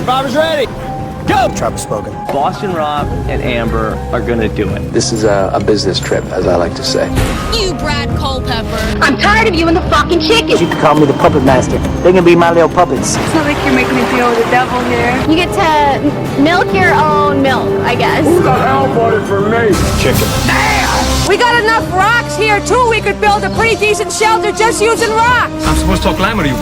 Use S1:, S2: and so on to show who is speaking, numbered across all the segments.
S1: Survivor's ready. Go!
S2: Travis spoken.
S3: Boston Rob and Amber are gonna do it.
S4: This is a business trip, as I like to say.
S5: You, Brad Culpepper.
S6: I'm tired of you and the fucking chicken.
S2: You can call me the puppet master. They can be my little puppets.
S6: It's not like you're making me deal with the devil here.
S7: You get to milk your own milk, I guess.
S1: Who the hell voted for me? Chicken.
S6: Damn! We got enough rocks here, too. We could build a pretty decent shelter just using rocks.
S8: I'm supposed to talk glamour to you.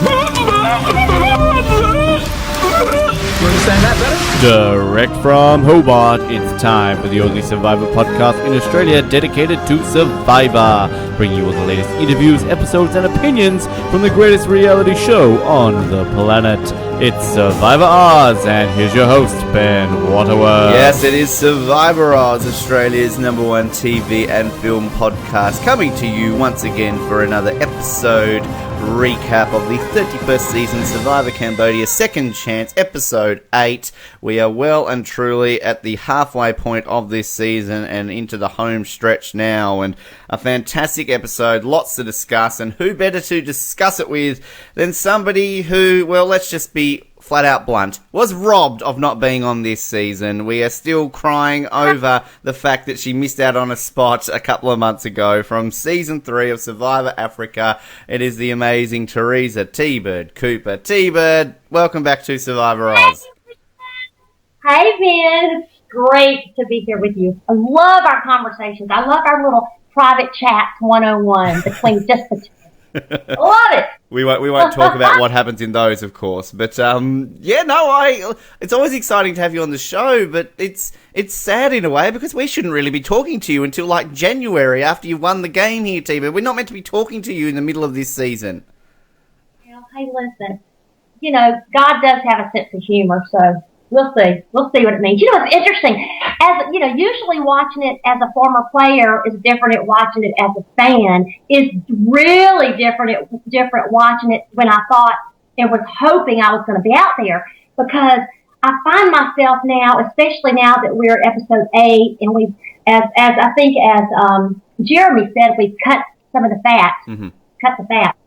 S8: You understand that better?
S9: Direct from Hobart, it's time for the only Survivor podcast in Australia dedicated to Survivor, bringing you all the latest interviews, episodes, and opinions from the greatest reality show on the planet. It's Survivor Oz, and here's your host, Ben Waterworth.
S10: Yes, it is Survivor Oz, Australia's #1 TV and film podcast, coming to you once again for another episode recap of the 31st season Survivor Cambodia Second Chance, episode 8. We are well and truly at the halfway point of this season and into the home stretch now, and a fantastic episode, lots to discuss, and who better to discuss it with than somebody who, well, let's just be flat out blunt, was robbed of not being on this season. We are still crying over the fact that she missed out on a spot a couple of months ago from season 3 of Survivor Africa. It is the amazing Teresa T-Bird Cooper. T-Bird, welcome back to Survivor Oz.
S11: Hey, Ben. It's great to be here with you. I love our conversations. I love our little private chats 101 between just the two. I love it.
S10: We won't talk about what happens in those, of course. But it's always exciting to have you on the show. But it's sad in a way because we shouldn't really be talking to you until like January after you've won the game here, T. But we're not meant to be talking to you in the middle of this season.
S11: Well, hey, listen. You know, God does have a sense of humor, so we'll see. We'll see what it means. You know, it's interesting. As you know, usually watching it as a former player is different at watching it as a fan. Is really different watching it when I thought and was hoping I was going to be out there, because I find myself now, especially now that we're at episode 8 and we've, as I think as Jeremy said, we've cut some of the fat, cut the fat.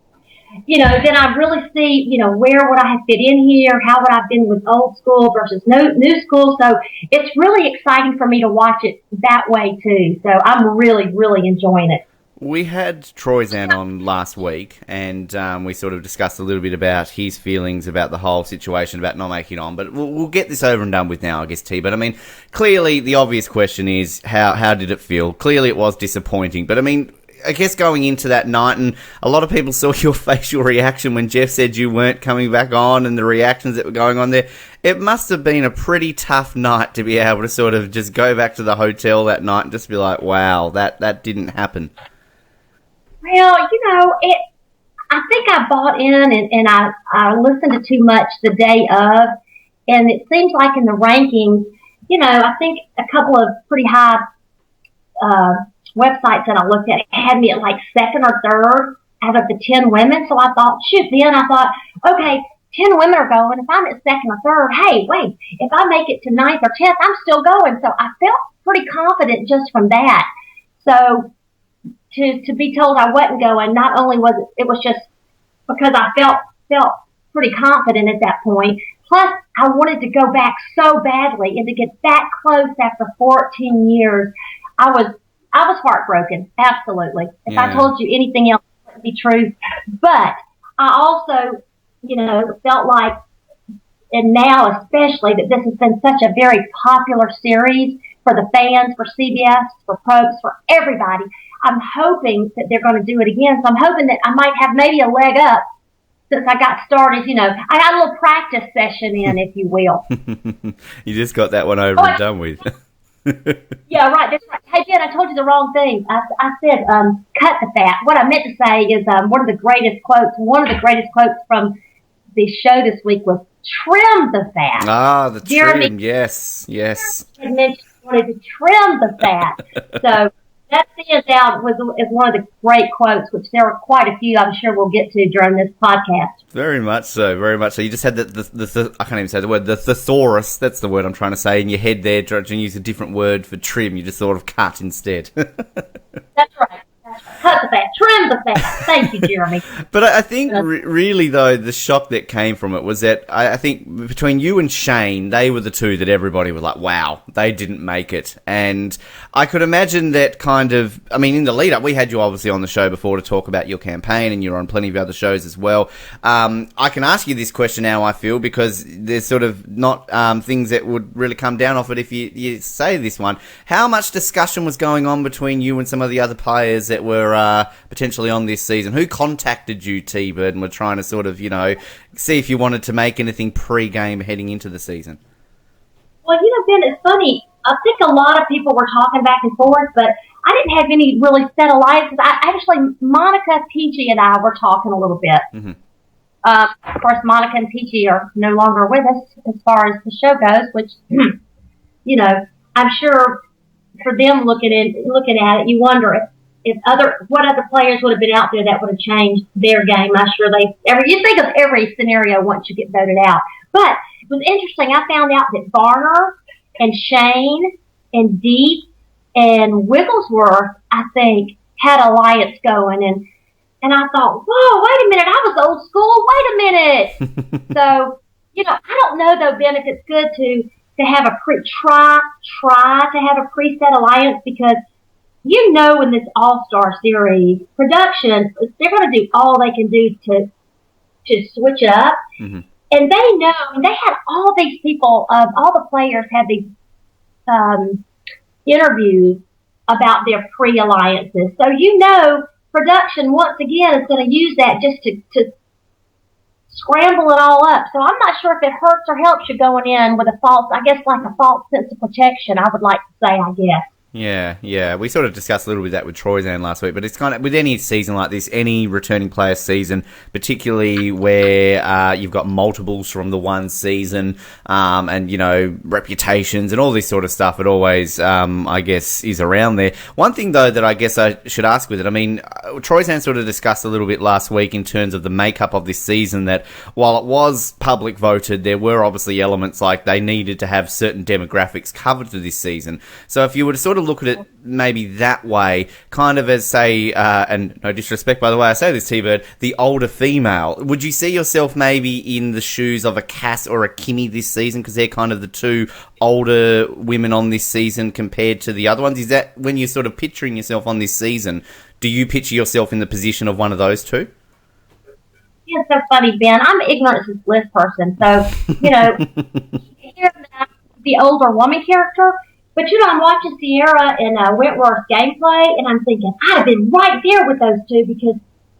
S11: You know, then I really see, you know, where would I have fit in here? How would I have been with old school versus new school? So it's really exciting for me to watch it that way too. So I'm really, really enjoying it.
S10: We had Troyzan on last week, and we sort of discussed a little bit about his feelings about the whole situation, about not making it on. But we'll get this over and done with now, I guess, T. But, I mean, clearly the obvious question is, how did it feel? Clearly it was disappointing. But, I mean, I guess going into that night, and a lot of people saw your facial reaction when Jeff said you weren't coming back on and the reactions that were going on there. It must have been a pretty tough night to be able to sort of just go back to the hotel that night and just be like, wow, that didn't happen.
S11: Well, you know, I think I bought in and I listened to too much the day of, and it seems like in the rankings, you know, I think a couple of pretty high websites that I looked at had me at like second or third out of the 10 women. So I thought, okay, 10 women are going. If I'm at second or third, hey, wait, if I make it to 9th or 10th, I'm still going. So I felt pretty confident just from that. So to be told I wasn't going, not only was it was just because I felt pretty confident at that point. Plus, I wanted to go back so badly, and to get that close after 14 years, I was heartbroken, absolutely. If I told you anything else, it wouldn't be true. But I also, you know, felt like, and now especially, that this has been such a very popular series for the fans, for CBS, for Probst, for everybody. I'm hoping that they're going to do it again. So I'm hoping that I might have maybe a leg up since I got started. You know, I got a little practice session in, if you will.
S10: You just got that one over and done with.
S11: Yeah, right. That's right. Hey, Ben, I told you the wrong thing. I said cut the fat. What I meant to say is one of the greatest quotes from the show this week was trim the fat.
S10: Ah, the
S11: Jeremy,
S10: trim. Yes.
S11: He mentioned he wanted to trim the fat. So that stands out as one of the great quotes, which there are quite a few I'm sure we'll get to during this podcast.
S10: Very much so, very much so. You just had the I can't even say the word, the thesaurus, that's the word I'm trying to say, in your head there, trying to use a different word for trim. You just sort of cut instead.
S11: That's right. cut the fat, trim the fat. Thank you, Jeremy.
S10: But I think really, though, the shock that came from it was that I think between you and Shane, they were the two that everybody was like, wow, they didn't make it. And I could imagine that kind of, I mean, in the lead up, we had you obviously on the show before to talk about your campaign, and you're on plenty of other shows as well. I can ask you this question now, I feel, because there's sort of not things that would really come down off it if you say this one. How much discussion was going on between you and some of the other players that were potentially on this season? Who contacted you, T-Bird, and were trying to sort of, see if you wanted to make anything pre-game heading into the season?
S11: Well, Ben, it's funny. I think a lot of people were talking back and forth, but I didn't have any really set alliances. Monica, Peachy, and I were talking a little bit.
S10: Mm-hmm.
S11: Of course, Monica and Peachy are no longer with us as far as the show goes, which, I'm sure for them looking at it, you wonder what other players would have been out there that would have changed their game. I'm sure you think of every scenario once you get voted out. But it was interesting. I found out that Varner and Shane and Deep and Wigglesworth, I think, had alliance going, and I thought, whoa, wait a minute, I was old school. Wait a minute. So, I don't know though, Ben, if it's good to have a try to have a preset alliance, because in this All-Star Series production, they're going to do all they can do to switch it up.
S10: Mm-hmm.
S11: And they know, they had all these people, all the players had these interviews about their pre-alliances. So production, once again, is going to use that just to scramble it all up. So I'm not sure if it hurts or helps you going in with a false sense of protection, I would like to say, I guess.
S10: Yeah. We sort of discussed a little bit of that with Troyzan last week, but it's kind of, with any season like this, any returning player season, particularly where you've got multiples from the one season, and, reputations and all this sort of stuff, it always, I guess, is around there. One thing, though, that I guess I should ask with it, I mean, Troyzan sort of discussed a little bit last week in terms of the makeup of this season, that while it was public voted, there were obviously elements like they needed to have certain demographics covered for this season. So if you were to sort of look at it maybe that way, kind of as, say, and no disrespect by the way I say this, T-Bird, the older female, would you see yourself maybe in the shoes of a Cass or a Kimmy this season, because they're kind of the two older women on this season compared to the other ones? Is that, when you're sort of picturing yourself on this season, do you picture yourself in the position of one of those two?
S11: Yeah, it's so funny, Ben. I'm an ignorance is bliss person, so, hear the older woman character. But, I'm watching Sierra and Wentworth's gameplay, and I'm thinking, I'd have been right there with those two because,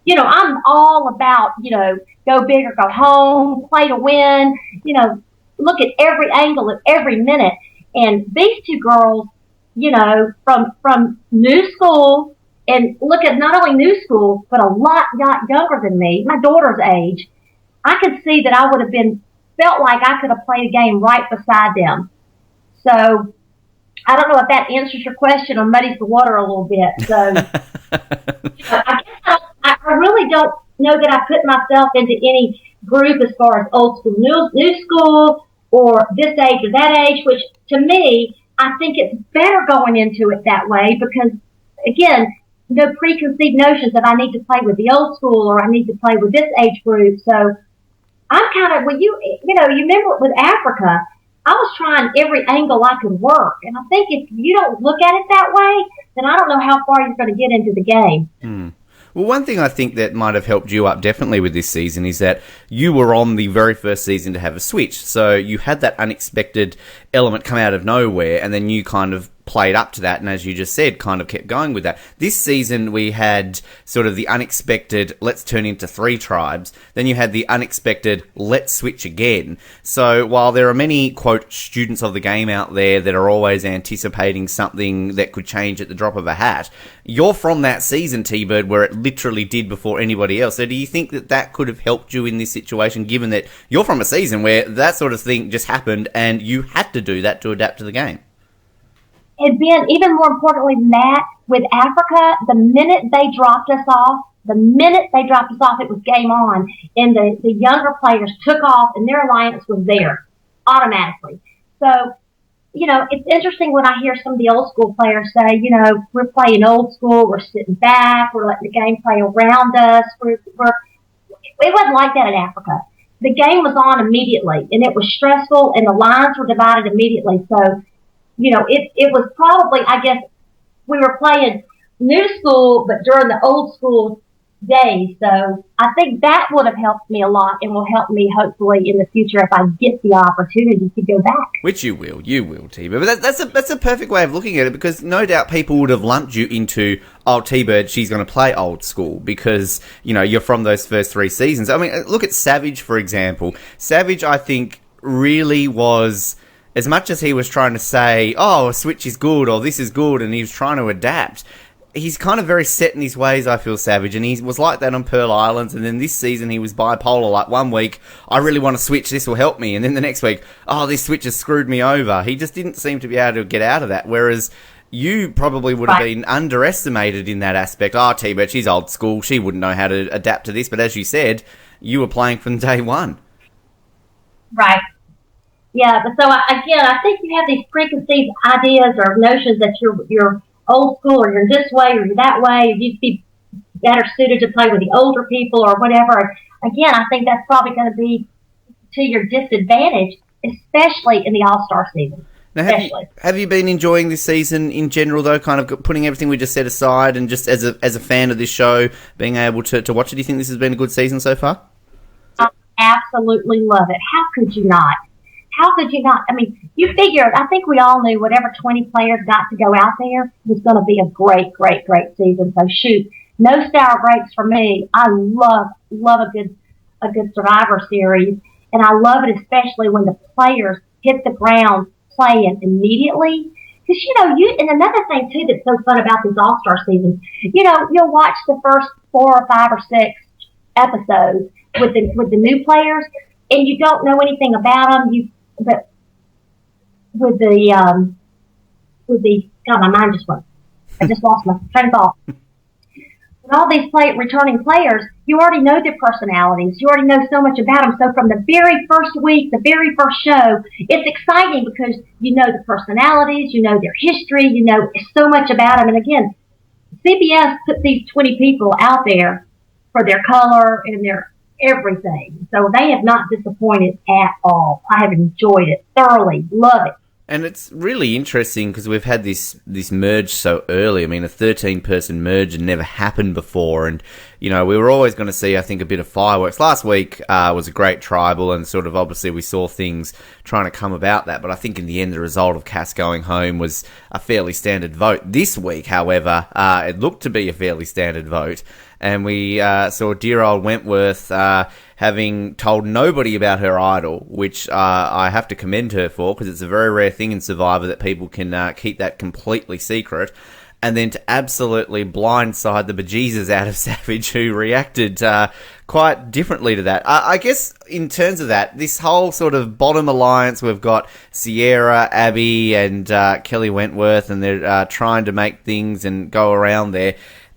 S11: I'm all about, go big or go home, play to win, look at every angle of every minute. And these two girls, from new school, and look at not only new school, but a lot younger than me, my daughter's age, I could see that I would have felt like I could have played a game right beside them. So, I don't know if that answers your question or muddies the water a little bit. So, I really don't know that I put myself into any group as far as old school, new school, or this age or that age, which to me, I think it's better going into it that way because, again, no preconceived notions that I need to play with the old school or I need to play with this age group. So, I'm kind of, you remember with Africa, I was trying every angle I could work. And I think if you don't look at it that way, then I don't know how far you're going to get into the game.
S10: Well, one thing I think that might have helped you up definitely with this season is that you were on the very first season to have a switch. So you had that unexpected element come out of nowhere, and then you kind of played up to that, and as you just said, kind of kept going with that. This season, we had sort of the unexpected, let's turn into 3 tribes. Then you had the unexpected, let's switch again. So while there are many, quote, students of the game out there that are always anticipating something that could change at the drop of a hat, you're from that season, T-Bird, where it literally did before anybody else. So do you think that that could have helped you in this situation, given that you're from a season where that sort of thing just happened and you had to do that to adapt to the game?
S11: And Ben, even more importantly than that, with Africa, the minute they dropped us off, it was game on. And the younger players took off and their alliance was there automatically. So it's interesting when I hear some of the old school players say, we're playing old school, we're sitting back, we're letting the game play around us. It wasn't like that in Africa. The game was on immediately, and it was stressful, and the lines were divided immediately. So, it was probably, I guess, we were playing new school, but during the old school days. So I think that would have helped me a lot and will help me hopefully in the future if I get the opportunity to go back.
S10: Which you will, T-Bird. But that's a perfect way of looking at it, because no doubt people would have lumped you into, T-Bird, she's going to play old school because, you're from those first 3 seasons. I mean, look at Savage, for example. Savage, I think, really was, as much as he was trying to say, a switch is good or this is good, and he was trying to adapt, he's kind of very set in his ways, I feel, Savage, and he was like that on Pearl Islands, and then this season he was bipolar. Like, one week, I really want to switch, this will help me, and then the next week, this switch has screwed me over. He just didn't seem to be able to get out of that, whereas you probably would have been underestimated in that aspect. T-Bird, she's old school, she wouldn't know how to adapt to this, but as you said, you were playing from day one.
S11: Right. Yeah, but so again, I think you have these preconceived ideas or notions that you're old school, or you're this way, or you're that way, you'd be better suited to play with the older people or whatever. Again, I think that's probably going to be to your disadvantage, especially in the All-Star season.
S10: Now, have you been enjoying this season in general, though, kind of putting everything we just set aside and just as a fan of this show, being able to watch it? Do you think this has been a good season so far?
S11: I absolutely love it. How could you not? How could you not? I mean, you figured, I think we all knew whatever 20 players got to go out there was going to be a great, great, great season. So shoot, no sour grapes for me. I love a good Survivor series. And I love it especially when the players hit the ground playing immediately. Because, and another thing too that's so fun about these All-Star seasons, you'll watch the first 4 or 5 or 6 episodes with the new players, and you don't know anything about them. But with the God, my mind just went. I just lost my train of thought. With all these returning players, you already know their personalities. You already know so much about them. So from the very first week, the very first show, it's exciting because you know the personalities, you know their history, you know so much about them. And again, CBS put these 20 people out there for their color and their everything. So they have not disappointed at all. I have enjoyed it thoroughly. Love it.
S10: And it's really interesting because we've had this merge so early. I mean, a 13-person merge had never happened before. And, we were always going to see, I think, a bit of fireworks. Last week was a great tribal, and sort of obviously we saw things trying to come about that. But I think in the end, the result of Cass going home was a fairly standard vote. This week, however, it looked to be a fairly standard vote. And we saw dear old Wentworth having told nobody about her idol, which I have to commend her for, because it's a very rare thing in Survivor that people can keep that completely secret. And then to absolutely blindside the bejesus out of Savage, who reacted quite differently to that. I guess in terms of that, this whole sort of bottom alliance, we've got Sierra, Abby, and Kelly Wentworth, and they're trying to make things and go around there.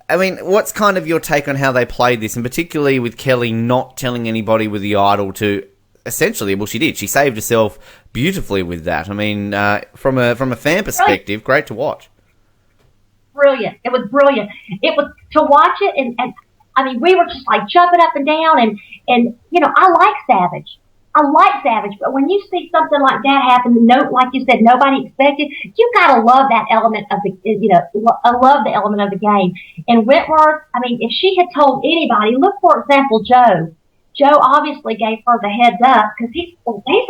S10: I mean, what's kind of your take on how they played this, and particularly with Kelly not telling anybody with the idol to, essentially, well, she did. She saved herself beautifully with that. I mean, from a fan perspective, great to watch.
S11: Brilliant. It was brilliant. It was to watch it, and I mean, we were just like jumping up and down, and I like Savage. But when you see something like that happen, like you said, nobody expected, you gotta love that element of I love the element of the game. And Wentworth, I mean, if she had told anybody, look, for example, Joe. Joe obviously gave her the heads up because he's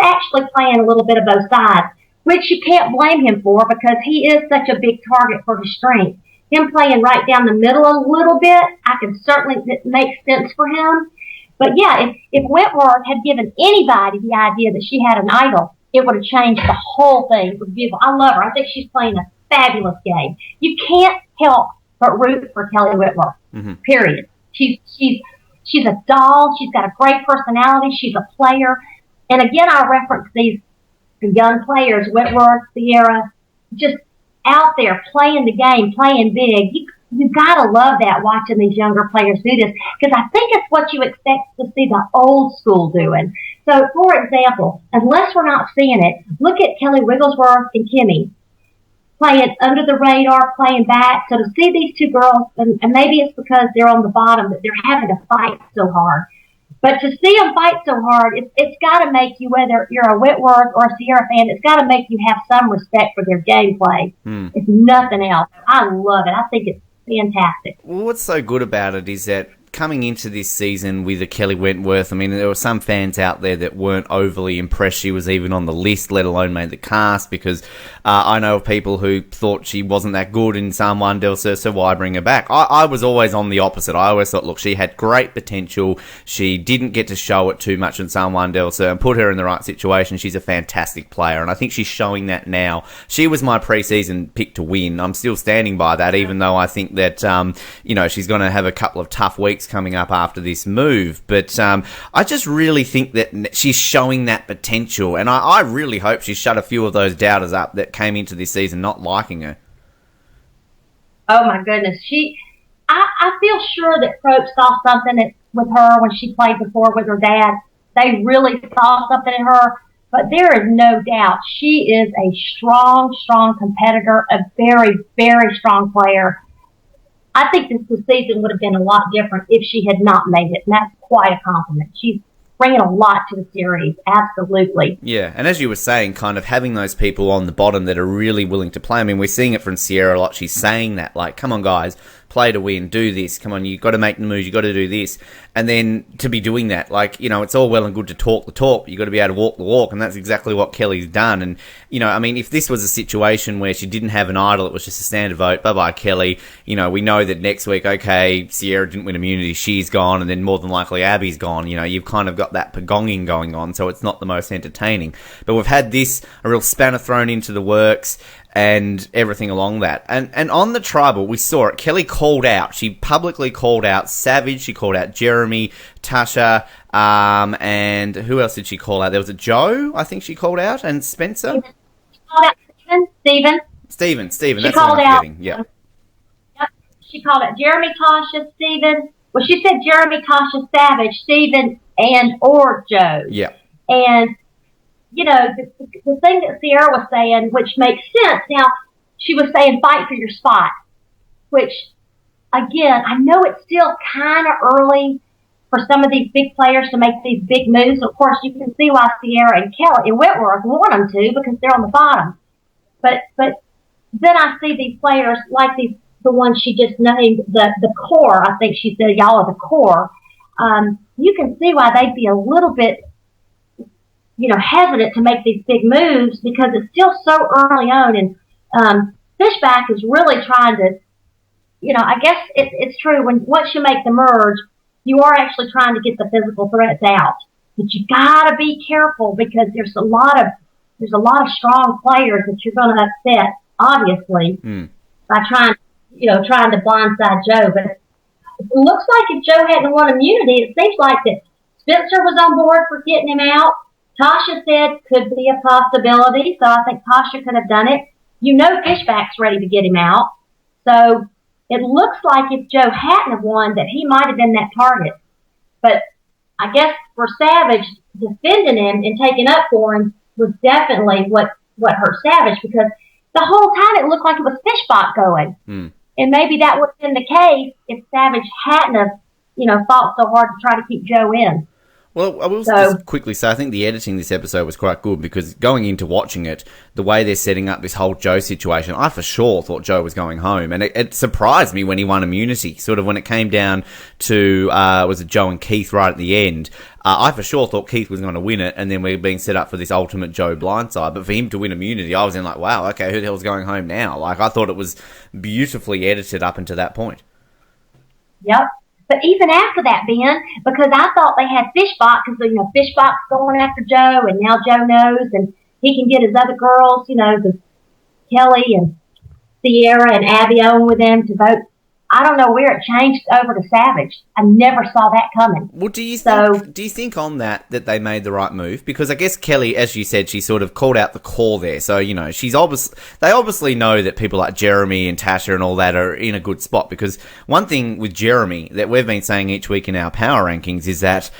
S11: actually playing a little bit of both sides, which you can't blame him for because he is such a big target for his strength. Him playing right down the middle a little bit, I can certainly make sense for him. But yeah, if Wentworth had given anybody the idea that she had an idol, it would have changed the whole thing. It was beautiful. I love her. I think she's playing a fabulous game. You can't help but root for Kelly Wentworth. Mm-hmm. Period. She's a doll. She's got a great personality. She's a player. And again, I reference these young players, Wentworth, Sierra, just out there playing the game, playing big. You gotta love that, watching these younger players do this, because I think it's what you expect to see the old school doing. So, for example, unless we're not seeing it, look at Kelly Wigglesworth and Kimmy playing under the radar, playing back. So to see these two girls, and maybe it's because they're on the bottom that they're having to fight so hard. But to see them fight so hard, it's got to make you, whether you're a Whitworth or a Sierra fan, it's got to make you have some respect for their gameplay. If nothing else. I love it. I think it's fantastic.
S10: Well, what's so good about it is that coming into this season with a Kelly Wentworth, I mean, there were some fans out there that weren't overly impressed she was even on the list, let alone made the cast, because I know of people who thought she wasn't that good in San Juan del Sur, so why bring her back? I was always on the opposite. I always thought, look, she had great potential. She didn't get to show it too much in San Juan del Sur, and put her in the right situation. She's a fantastic player, and I think she's showing that now. She was my preseason pick to win. I'm still standing by that, even though I think that, she's going to have a couple of tough weeks coming up after this move, but I just really think that she's showing that potential, and I really hope she's shut a few of those doubters up that came into this season not liking her.
S11: Oh my goodness, I feel sure that Croak saw something with her when she played before with her dad. They really saw something in her, but there is no doubt she is a strong competitor, a very, very strong player. I think the season would have been a lot different if she had not made it, and that's quite a compliment. She's bringing a lot to the series, absolutely.
S10: Yeah, and as you were saying, kind of having those people on the bottom that are really willing to play. I mean, we're seeing it from Sierra a lot. She's saying that, like, come on, guys, play to win, do this. Come on, you've got to make the moves, you've got to do this. And then to be doing that, like, it's all well and good to talk the talk, but you've got to be able to walk the walk, and that's exactly what Kelly's done. And, I mean, if this was a situation where she didn't have an idol, it was just a standard vote, bye-bye, Kelly, we know that next week, okay, Sierra didn't win immunity, she's gone, and then more than likely Abby's gone. You've kind of got that pagonging going on, so it's not the most entertaining. But we've had a real spanner thrown into the works, and everything along that. And on the tribal, we saw it. Kelly called out. She publicly called out Savage. She called out Jeremy, Tasha, and who else did she call out? There was a Joe, I think she called out, and Spencer.
S11: She called out Steven.
S10: Steven. That's what I'm forgetting. Yeah.
S11: Yep. She called out Jeremy, Tasha, Steven. Well, she said Jeremy, Tasha, Savage, Steven, or Joe.
S10: Yeah.
S11: And the thing that Sierra was saying, which makes sense. Now, she was saying fight for your spot, which, again, I know it's still kind of early for some of these big players to make these big moves. Of course, you can see why Sierra and Kelly and Whitworth want them to, because they're on the bottom. But then I see these players like the ones she just named, the core. I think she said, y'all are the core. You can see why they'd be a little bit hesitant to make these big moves, because it's still so early on, and Fishback is really trying to, I guess it's true, once you make the merge, you are actually trying to get the physical threats out. But you gotta be careful, because there's a lot of strong players that you're gonna upset, obviously, by trying to blindside Joe. But it looks like if Joe hadn't won immunity, it seems like that Spencer was on board for getting him out. Tasha said could be a possibility, so I think Tasha could have done it. Fishback's ready to get him out. So it looks like if Joe hadn't have won, that he might have been that target. But I guess for Savage, defending him and taking up for him was definitely what hurt Savage, because the whole time it looked like it was Fishback going. And maybe that would have been the case if Savage hadn't have, fought so hard to try to keep Joe in.
S10: Well, I will just quickly say, I think the editing this episode was quite good, because going into watching it, the way they're setting up this whole Joe situation, I for sure thought Joe was going home. And it surprised me when he won immunity, sort of when it came down to, was it Joe and Keith right at the end? I for sure thought Keith was going to win it, and then we were being set up for this ultimate Joe blindside. But for him to win immunity, I was in like, wow, okay, who the hell's going home now? Like, I thought it was beautifully edited up until that point.
S11: Yep. But even after that, Ben, because I thought they had Fishback, because, Fishback's going after Joe, and now Joe knows, and he can get his other girls, the Kelly and Sierra and Abby on with them to vote. I don't know where it changed over to Savage. I never saw that coming.
S10: Well, do you think on that they made the right move? Because I guess Kelly, as you said, she sort of called out the core there. So, they obviously know that people like Jeremy and Tasha and all that are in a good spot. Because one thing with Jeremy that we've been saying each week in our power rankings is that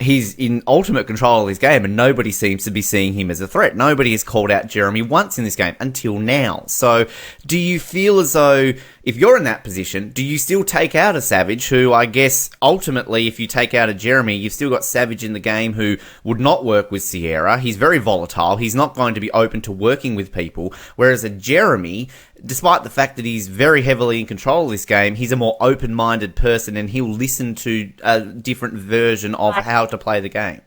S10: he's in ultimate control of his game, and nobody seems to be seeing him as a threat. Nobody has called out Jeremy once in this game until now. So do you feel as though, if you're in that position, do you still take out a Savage, who I guess ultimately, if you take out a Jeremy, you've still got Savage in the game who would not work with Sierra. He's very volatile. He's not going to be open to working with people. Whereas a Jeremy, despite the fact that he's very heavily in control of this game, he's a more open-minded person, and he'll listen to a different version of how to play the game.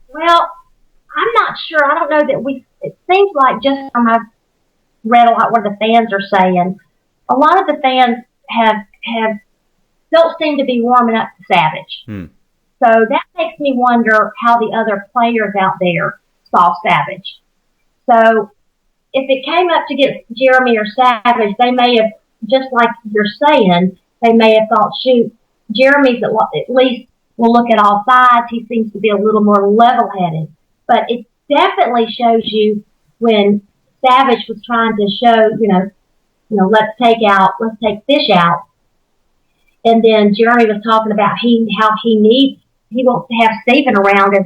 S11: Well, I'm not sure. I don't know that it seems like, just from I've read a lot what the fans are saying, a lot of the fans don't seem to be warming up to Savage. So that makes me wonder how the other players out there saw Savage. So if it came up to get Jeremy or Savage, they may have, just like you're saying, they may have thought, shoot, Jeremy's at least will look at all sides. He seems to be a little more level-headed. But it definitely shows you when Savage was trying to show, let's take Fish out. And then Jeremy was talking about how he wants to have Steven around as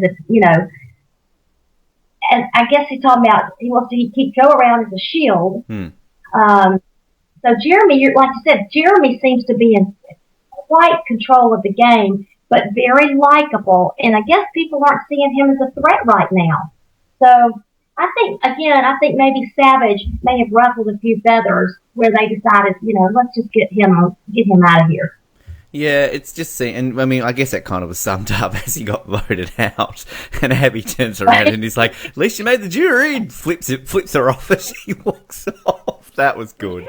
S11: and I guess he's talking about he wants to keep Joe around as a shield. So Jeremy, like you said, Jeremy seems to be in quite control of the game, but very likable. And I guess people aren't seeing him as a threat right now. So I think maybe Savage may have ruffled a few feathers where they decided, let's just get him out of here.
S10: Yeah, it's just, and I mean, I guess that kind of was summed up as he got voted out, and Abby turns around and he's like, "At least you made the jury," and flips her off as she walks off. That was good.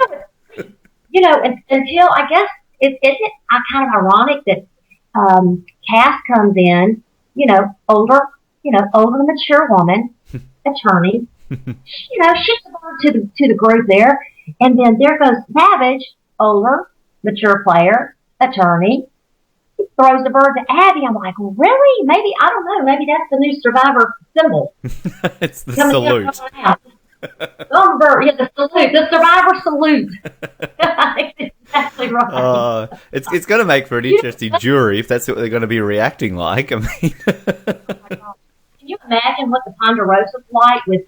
S10: Until I guess isn't it kind of ironic that Cass comes in, older, mature woman, attorney, she's to the group there, and then there goes Savage, older, mature player, attorney, throws the bird to Abby. I'm like, really? Maybe, I don't know, maybe that's the new Survivor symbol. It's the salute.
S11: The Survivor salute. Exactly right.
S10: It's going to make for an interesting jury if that's what they're going to be reacting like. I mean,
S11: can you imagine what the Ponderosa's like with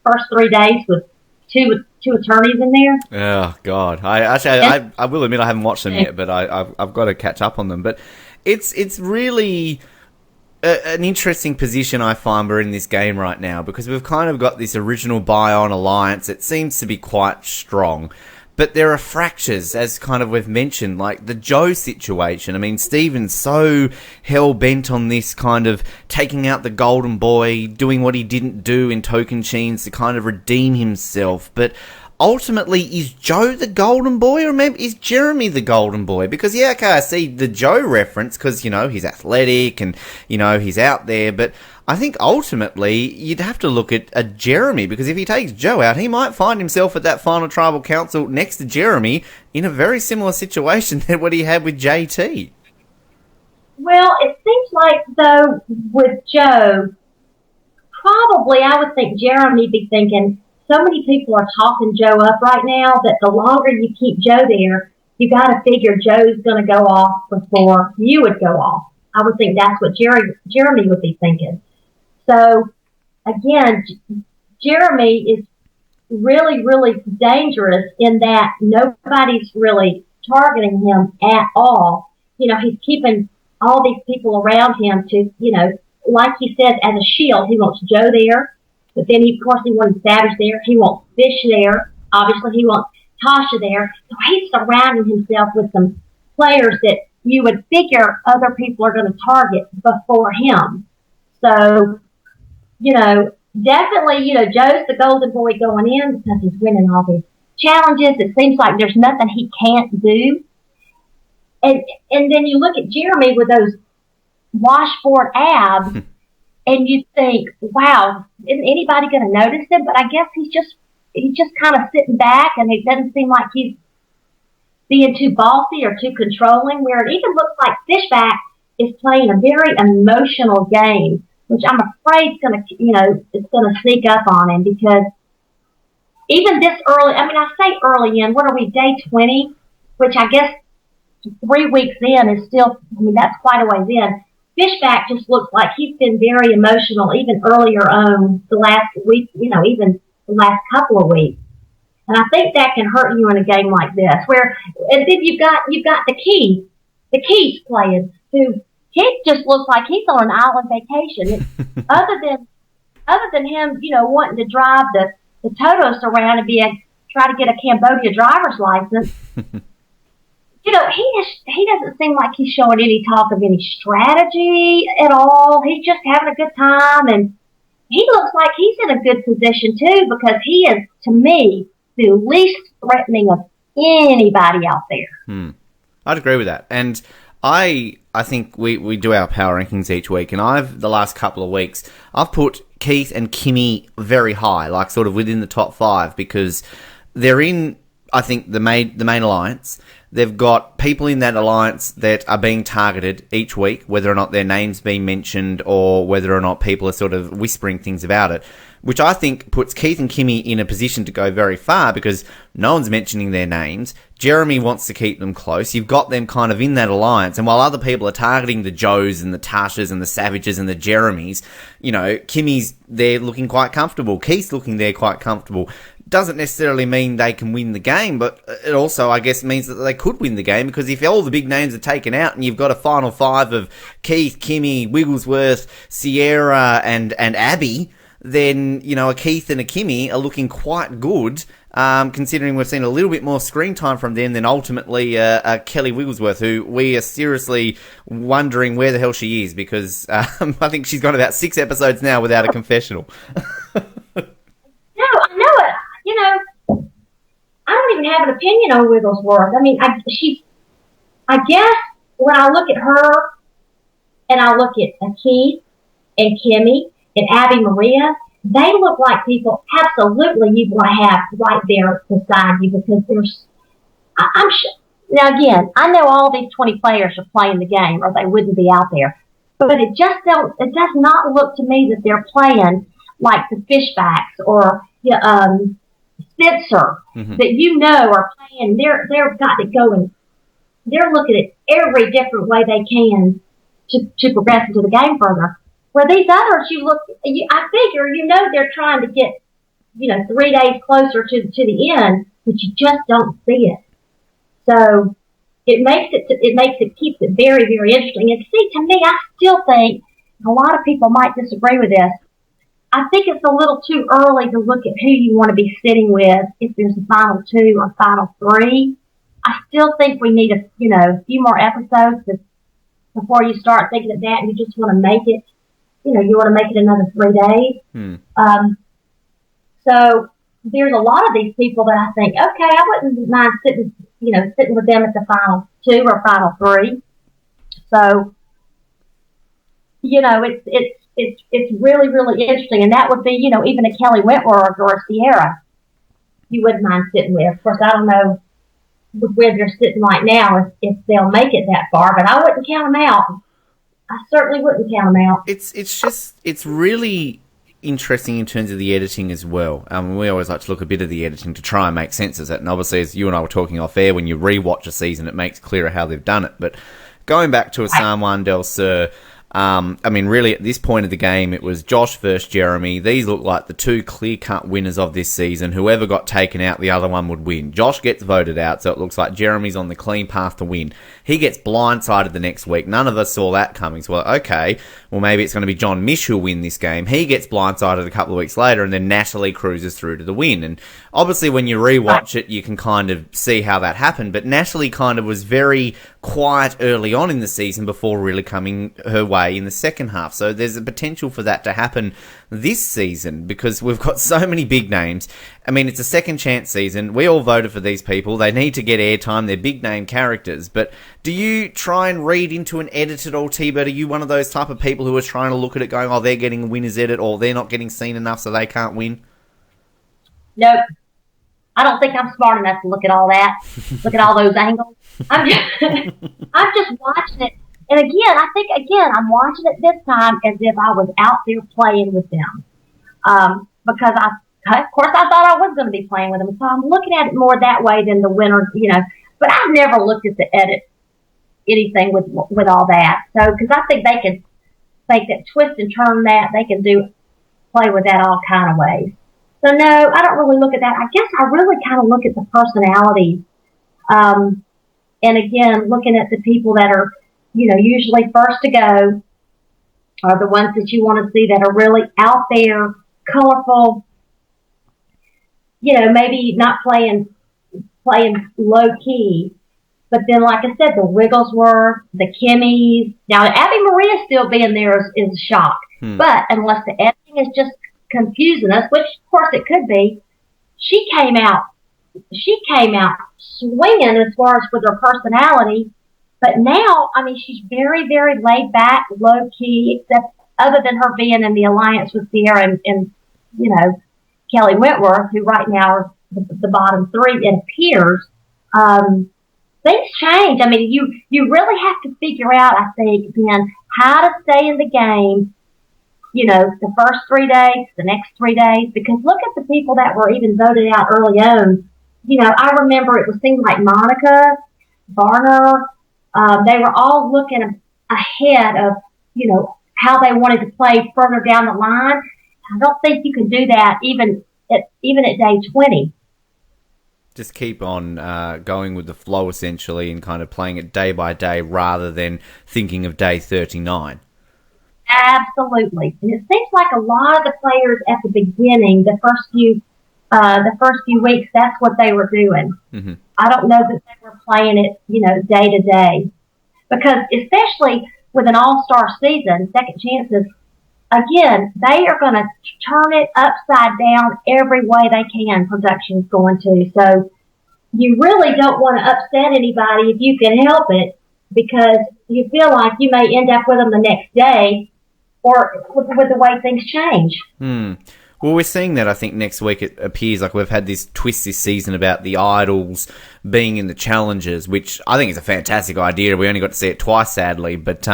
S11: first 3 days with two attorneys in there?
S10: Oh God! I will admit I haven't watched them yet, but I've got to catch up on them. But it's really an interesting position I find we're in this game right now, because we've kind of got this original Bion alliance. It seems to be quite strong. But there are fractures, as kind of we've mentioned, like the Joe situation. I mean, Steven's so hell-bent on this kind of taking out the golden boy, doing what he didn't do in Tocantins to kind of redeem himself. But ultimately, is Joe the golden boy, or maybe is Jeremy the golden boy? Because, yeah, okay, I see the Joe reference because, he's athletic and, he's out there. But I think ultimately you'd have to look at Jeremy, because if he takes Joe out, he might find himself at that final tribal council next to Jeremy in a very similar situation than what he had with JT.
S11: Well, it seems like, though, with Joe, probably I would think Jeremy would be thinking, so many people are talking Joe up right now that the longer you keep Joe there, you got to figure Joe's going to go off before you would go off. I would think that's what Jeremy would be thinking. So, again, Jeremy is really, really dangerous in that nobody's really targeting him at all. He's keeping all these people around him to, like he said, as a shield. He wants Joe there, but then, of course, he wants Savage there. He wants Fish there. Obviously, he wants Tasha there. So he's surrounding himself with some players that you would figure other people are going to target before him. So, definitely, Joe's the golden boy going in because he's winning all these challenges. It seems like there's nothing he can't do. And then you look at Jeremy with those washboard abs, and you think, wow, isn't anybody going to notice him? But I guess he's just kind of sitting back, and it doesn't seem like he's being too bossy or too controlling, where it even looks like Fishback is playing a very emotional game, which I'm afraid is going to, it's going to sneak up on him, because even this early, I say early in, what are we, day 20, which I guess 3 weeks in is still, that's quite a ways in. Fishback just looks like he's been very emotional, even earlier on the last week, even the last couple of weeks. And I think that can hurt you in a game like this, and then you've got the Keith playing, who Keith just looks like he's on an island vacation. other than him, wanting to drive the Totos around and try to get a Cambodia driver's license. He doesn't seem like he's showing any talk of any strategy at all. He's just having a good time, and he looks like he's in a good position too, because he is, to me, the least threatening of anybody out there.
S10: I'd agree with that. And I think we do our power rankings each week, and the last couple of weeks, I've put Keith and Kimmy very high, like sort of within the top 5, because they're in, I think, the main alliance. They've got people in that alliance that are being targeted each week, whether or not their name's being mentioned or whether or not people are sort of whispering things about it, which I think puts Keith and Kimmy in a position to go very far because no one's mentioning their names. Jeremy wants to keep them close. You've got them kind of in that alliance, and while other people are targeting the Joes and the Tashas and the Savages and the Jeremys, Kimmy's there looking quite comfortable. Keith's looking there quite comfortable. Doesn't necessarily mean they can win the game, but it also, I guess, means that they could win the game, because if all the big names are taken out and you've got a final 5 of Keith, Kimmy, Wigglesworth, Sierra, and Abby, then, a Keith and a Kimmy are looking quite good, considering we've seen a little bit more screen time from them than ultimately Kelly Wigglesworth, who we are seriously wondering where the hell she is, because I think she's gone about 6 episodes now without a confessional.
S11: No, I know it. I don't even have an opinion on Wigglesworth. I mean, I guess when I look at her and I look at Keith and Kimmy and Abby Maria, they look like people absolutely you'd want to have right there beside you, because I'm sure. Now again, I know all these 20 players are playing the game, or they wouldn't be out there. But it does not look to me that they're playing like the Fishbacks or Spencer, that are playing. They've got to go, and they're looking at every different way they can to progress into the game further. Where these others, I figure, they're trying to get, 3 days closer to the end, but you just don't see it. So it keeps it very, very interesting. And see, to me, I still think, a lot of people might disagree with this, I think it's a little too early to look at who you want to be sitting with if there's a final 2 or final 3. I still think we need a few more episodes before you start thinking of that, and you just want to make it. You want to make it another 3 days. So there's a lot of these people that I think, okay, I wouldn't mind sitting with them at the final 2 or final 3. So, it's really, really interesting. And that would be, even a Kelly Wentworth or a Sierra, you wouldn't mind sitting with. Of course, I don't know where they're sitting right now if they'll make it that far, but I wouldn't count them out. I certainly wouldn't count them out.
S10: It's really interesting in terms of the editing as well. We always like to look a bit at the editing to try and make sense of it. And obviously, as you and I were talking off air, when you rewatch a season, it makes clearer how they've done it. But going back to Asamoah Del Sur, really, at this point of the game, it was Josh versus Jeremy. These look like the 2 clear-cut winners of this season. Whoever got taken out, the other one would win. Josh gets voted out, so it looks like Jeremy's on the clean path to win. He gets blindsided the next week. None of us saw that coming. So, okay, maybe it's going to be John Mish who'll win this game. He gets blindsided a couple of weeks later, and then Natalie cruises through to the win. And obviously, when you rewatch it, you can kind of see how that happened. But Natalie kind of was very quiet early on in the season before really coming her way in the second half. So there's a potential for that to happen this season, because we've got so many big names. It's a second chance season. We all voted for these people. They need to get airtime. They're big name characters. But do you try and read into an edit at all, T-Bird? Are you one of those type of people who are trying to look at it going, oh, they're getting a winner's edit, or they're not getting seen enough so they can't win?
S11: Nope. I don't think I'm smart enough to look at all that, look at all those angles. I'm just watching it. And again, I'm watching it this time as if I was out there playing with them. Because of course I thought I was going to be playing with them. So I'm looking at it more that way than the winner, But I've never looked at the edit anything with all that. So, because I think they can take that twist and turn that. They can play with that all kind of ways. So no, I don't really look at that. I guess I really kind of look at the personalities. And again, looking at the people that are, usually first to go are the ones that you want to see that are really out there, colorful, maybe not playing low key. But then, like I said, the Wigglesworth, the Kimmies. Now, Abby Maria still being there is a shock. But unless the editing is just confusing us, which of course it could be, she came out swinging as far as with her personality. But now, I mean, she's very, very laid back, low key, except other than her being in the alliance with Sierra and Kelly Wentworth, who right now are the bottom three, it appears. Things change. I mean, you really have to figure out, I think, Ben, how to stay in the game, the first 3 days, the next 3 days, because look at the people that were even voted out early on. I remember it seemed like Monica, Varner, they were all looking ahead of, how they wanted to play further down the line. I don't think you can do that even at day 20.
S10: Just keep on going with the flow, essentially, and kind of playing it day by day rather than thinking of day 39.
S11: Absolutely. And it seems like a lot of the players at the beginning, the first few weeks, that's what they were doing. Mm-hmm. I don't know that they were playing it, day to day. Because especially with an all-star season, second chances, again, they are going to turn it upside down every way they can, production's going to. So you really don't want to upset anybody if you can help it, because you feel like you may end up with them the next day or with the way things change.
S10: Well, we're seeing that, I think, next week. It appears like we've had this twist this season about the idols being in the challenges, which I think is a fantastic idea. We only got to see it twice, sadly. But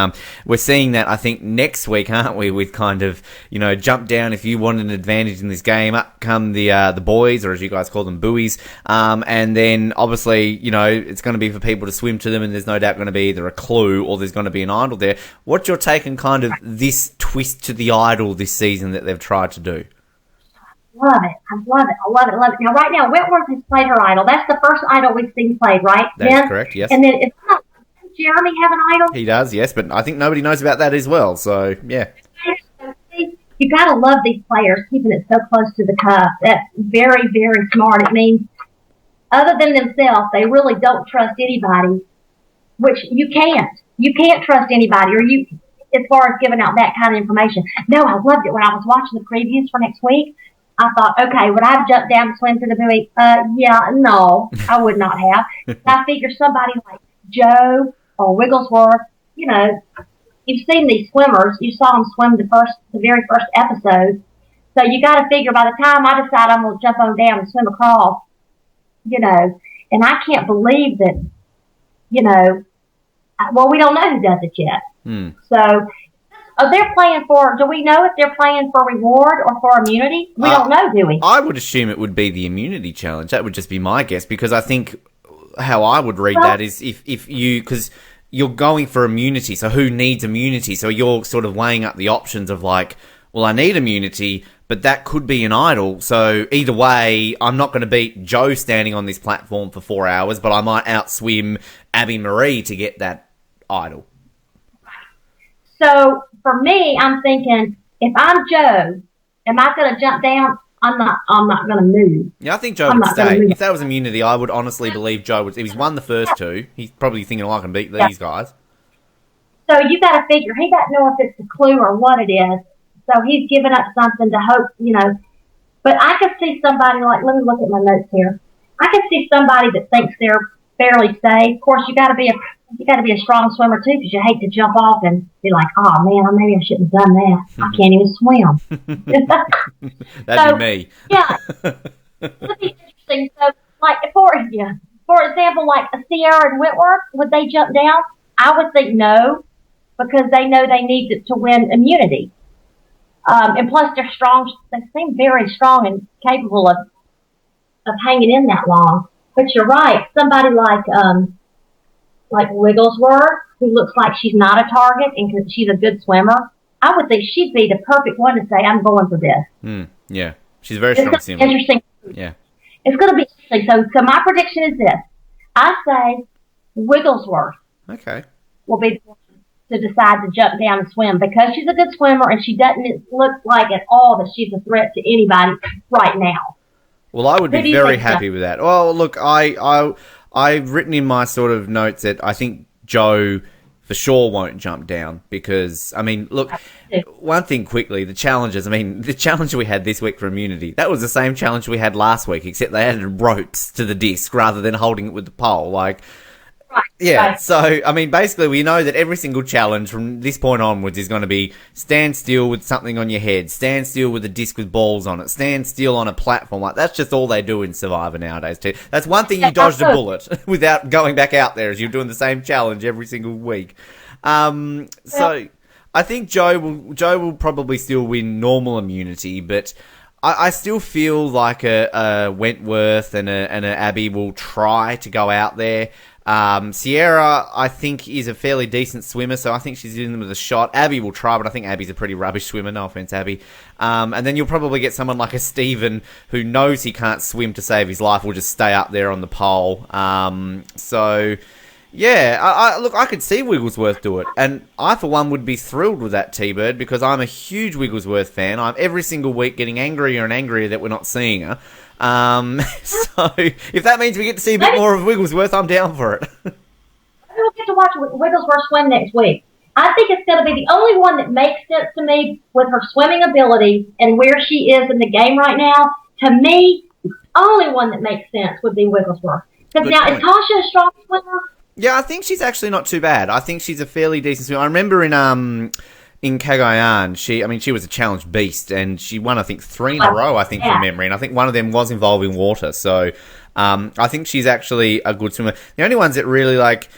S10: we're seeing that, I think, next week, aren't we, with kind of, jump down if you want an advantage in this game. Up come the boys, or as you guys call them, buoys. And then, obviously, it's going to be for people to swim to them, and there's no doubt going to be either a clue or there's going to be an idol there. What's your take on kind of this twist to the idol this season that they've tried to do?
S11: Love it. I love it. Now, right now, Wentworth has played her idol. That's the first idol we've seen played, right?
S10: That's correct, yes.
S11: And then, does Jeremy have an idol?
S10: He does, yes, but I think nobody knows about that as well, so, yeah.
S11: You got to love these players, keeping it so close to the cuff. That's very, very smart. It means, other than themselves, they really don't trust anybody, which you can't. You can't trust anybody, as far as giving out that kind of information. No, I loved it when I was watching the previews for next week. I thought, okay, would I have jumped down and swim to the buoy? No, I would not have. I figure somebody like Joe or Wigglesworth, you've seen these swimmers. You saw them swim the very first episode. So you got to figure by the time I decide I'm going to jump on down and swim across, and I can't believe that, well, we don't know who does it yet. So they're playing for, do we know if they're playing for reward or for immunity? We don't know, do we?
S10: I would assume it would be the immunity challenge. That would just be my guess, because I think how I would read that is if you, because you're going for immunity, so who needs immunity? So you're sort of weighing up the options of like, well, I need immunity, but that could be an idol. So either way, I'm not going to beat Joe standing on this platform for 4 hours, but I might outswim Abby Marie to get that idol.
S11: So for me, I'm thinking, if I'm Joe, am I going to jump down? I'm not going to move.
S10: Yeah, I think Joe would stay. If that was immunity, I would honestly believe Joe would. If he's won the first two, he's probably thinking, I can beat these guys.
S11: So you got to figure, he doesn't know if it's a clue or what it is. So he's giving up something to hope, But I could see somebody like, let me look at my notes here. I could see somebody that thinks they're fairly safe. Of course, you got to be a strong swimmer too, because you hate to jump off and be like, oh man, maybe I shouldn't have done that. I can't even swim.
S10: That'd be me.
S11: Yeah, that'd be interesting. So, like for example, like a Sierra and Wentworth, would they jump down? I would think no, because they know they need to win immunity. And plus, they're strong. They seem very strong and capable of hanging in that long. But you're right. Somebody like like Wigglesworth, who looks like she's not a target and because she's a good swimmer, I would think she'd be the perfect one to say, I'm going for this.
S10: Yeah. She's a very strong swimmer.
S11: Interesting.
S10: Yeah.
S11: It's going to be interesting. So my prediction is this. I say Wigglesworth will be the one to decide to jump down and swim because she's a good swimmer and she doesn't look like at all that she's a threat to anybody right now.
S10: Well, I would be very happy with that. Well, look, I've written in my sort of notes that I think Joe for sure won't jump down because, I mean, look, one thing quickly, the challenges. I mean, the challenge we had this week for immunity, that was the same challenge we had last week, except they added ropes to the disc rather than holding it with the pole. Like, yeah, so, I mean, basically we know that every single challenge from this point onwards is going to be stand still with something on your head, stand still with a disc with balls on it, stand still on a platform. Like, that's just all they do in Survivor nowadays, too. That's one thing you dodged a bullet without going back out there, as you're doing the same challenge every single week. So, I think Joe will probably still win normal immunity, but I still feel like a Wentworth and a Abby will try to go out there. Sierra, I think, is a fairly decent swimmer, so I think she's in with a shot. Abby will try, but I think Abby's a pretty rubbish swimmer. No offense, Abby. And then you'll probably get someone like a Steven who knows he can't swim to save his life, will just stay up there on the pole. So, yeah, look, I could see Wigglesworth do it. And I, for one, would be thrilled with that, T-Bird, because I'm a huge Wigglesworth fan. I'm every single week getting angrier and angrier that we're not seeing her. So if that means we get to see a bit more of Wigglesworth, I'm down for it.
S11: We'll get to watch Wigglesworth swim next week. I think it's going to be the only one that makes sense to me with her swimming ability and where she is in the game right now. To me, the only one that makes sense would be Wigglesworth. Because now, is Tasha a strong swimmer?
S10: Yeah, I think she's actually not too bad. I think she's a fairly decent swimmer. I remember in Cagayan, she was a challenge beast, and she won, I think, 3 in a row, from memory, and I think one of them was involving water, so I think she's actually a good swimmer. The only ones that really, like,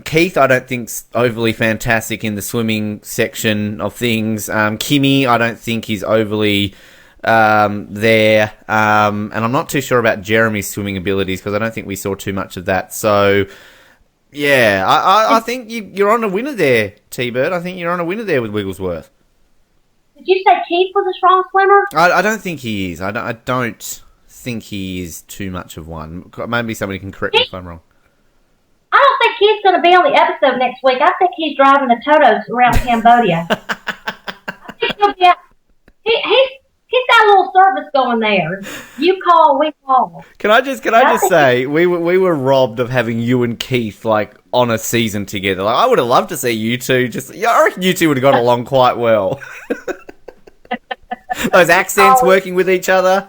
S10: Keith, I don't think's overly fantastic in the swimming section of things. Kimmy, I don't think he's overly there, and I'm not too sure about Jeremy's swimming abilities, because I don't think we saw too much of that, so... Yeah, I think you're on a winner there, T-Bird. I think you're on a winner there with Wigglesworth.
S11: Did you say Keith was a strong swimmer?
S10: I don't think he is. I don't think he is too much of one. Maybe somebody can correct me if I'm wrong.
S11: I don't think Keith's going to be on the episode next week. I think he's driving the Totos around Cambodia. I think he'll be He's got a little service going there. You call, we call.
S10: Can I just say we were robbed of having you and Keith like on a season together. Like I would have loved to see you two. I reckon you two would have got along quite well. Those accents working with each other.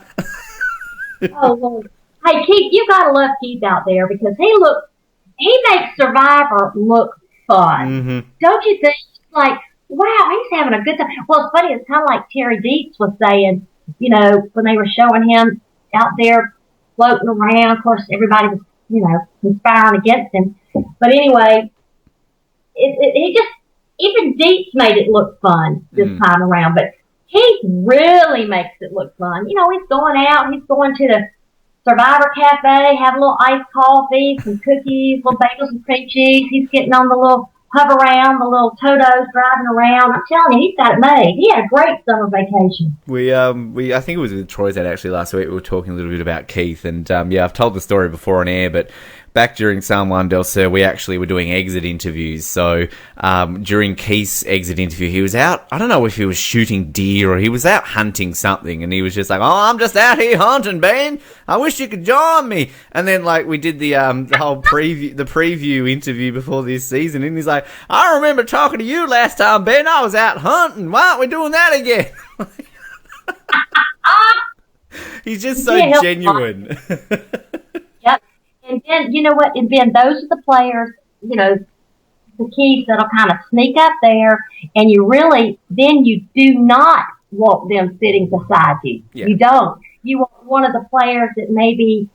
S11: Oh Lord! Hey Keith, you gotta love Keith out there because he makes Survivor look fun. Mm-hmm. Don't you think? Like. Wow, he's having a good time. Well, it's funny. It's kind of like Terry Deets was saying, when they were showing him out there floating around. Of course, everybody was, conspiring against him. But anyway, he just, even Deets made it look fun this time around. But he really makes it look fun. He's going out. He's going to the Survivor Cafe, have a little iced coffee, some cookies, little bagels and cream cheese. He's getting on the little hover around, the little Totos driving around. I'm telling you, he's got it made. He had a great summer vacation.
S10: I think it was with Troy's Dad actually last week. We were talking a little bit about Keith, and I've told the story before on air, but back during San Juan del Sur, we actually were doing exit interviews. So during Keith's exit interview, he was out. I don't know if he was shooting deer or he was out hunting something, and he was just like, "Oh, I'm just out here hunting, Ben. I wish you could join me." And then we did the whole preview interview before this season, and he's like, "I remember talking to you last time, Ben. I was out hunting. Why aren't we doing that again?" He's just so genuine.
S11: Yep. And then, you know what? And Ben, those are the players, the keys that'll kind of sneak up there, and you do not want them sitting beside you. Yeah. You don't. You want one of the players that may be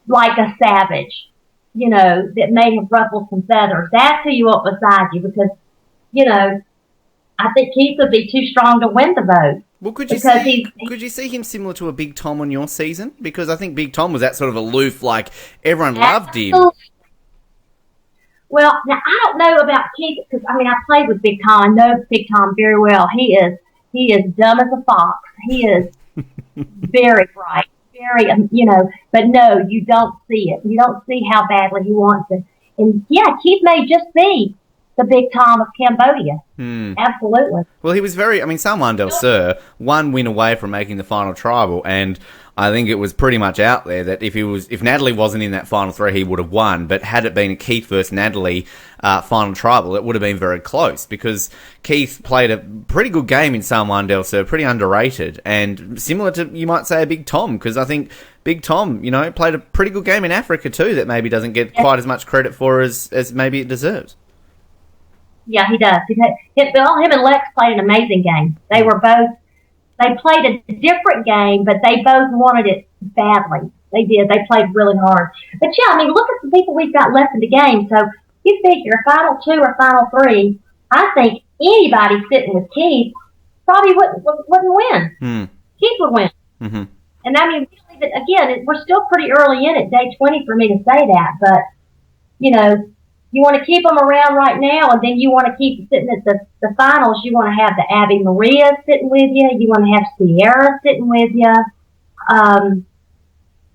S11: like a savage, that may have ruffled some feathers. That's who you want beside you because, I think Keith would be too strong to win the vote.
S10: Well, could you see him similar to a Big Tom on your season? Because I think Big Tom was that sort of aloof, like everyone loved him.
S11: Well, now I don't know about Keith because I played with Big Tom. I know Big Tom very well. He is dumb as a fox. He is very bright, very But no, you don't see it. You don't see how badly he wants it. And yeah, Keith may just be the Big Tom of Cambodia. Absolutely.
S10: Well, he was Salman Del Sur, one win away from making the final tribal, and I think it was pretty much out there that if Natalie wasn't in that final three, he would have won. But had it been a Keith versus Natalie final tribal, it would have been very close because Keith played a pretty good game in Salman Del Sur, pretty underrated, and similar to, you might say, a Big Tom, because I think Big Tom, played a pretty good game in Africa too that maybe doesn't get quite as much credit for as maybe it deserves.
S11: Yeah, he does. Him and Lex played an amazing game. They played a different game, but they both wanted it badly. They did. They played really hard. But yeah, look at the people we've got left in the game. So you figure final two or final three, I think anybody sitting with Keith probably wouldn't win. Keith would win. Mm-hmm. And again, we're still pretty early in it, day 20 for me to say that, but you want to keep them around right now, and then you want to keep sitting at the finals. You want to have the Abby Maria sitting with you. You want to have Sierra sitting with you. I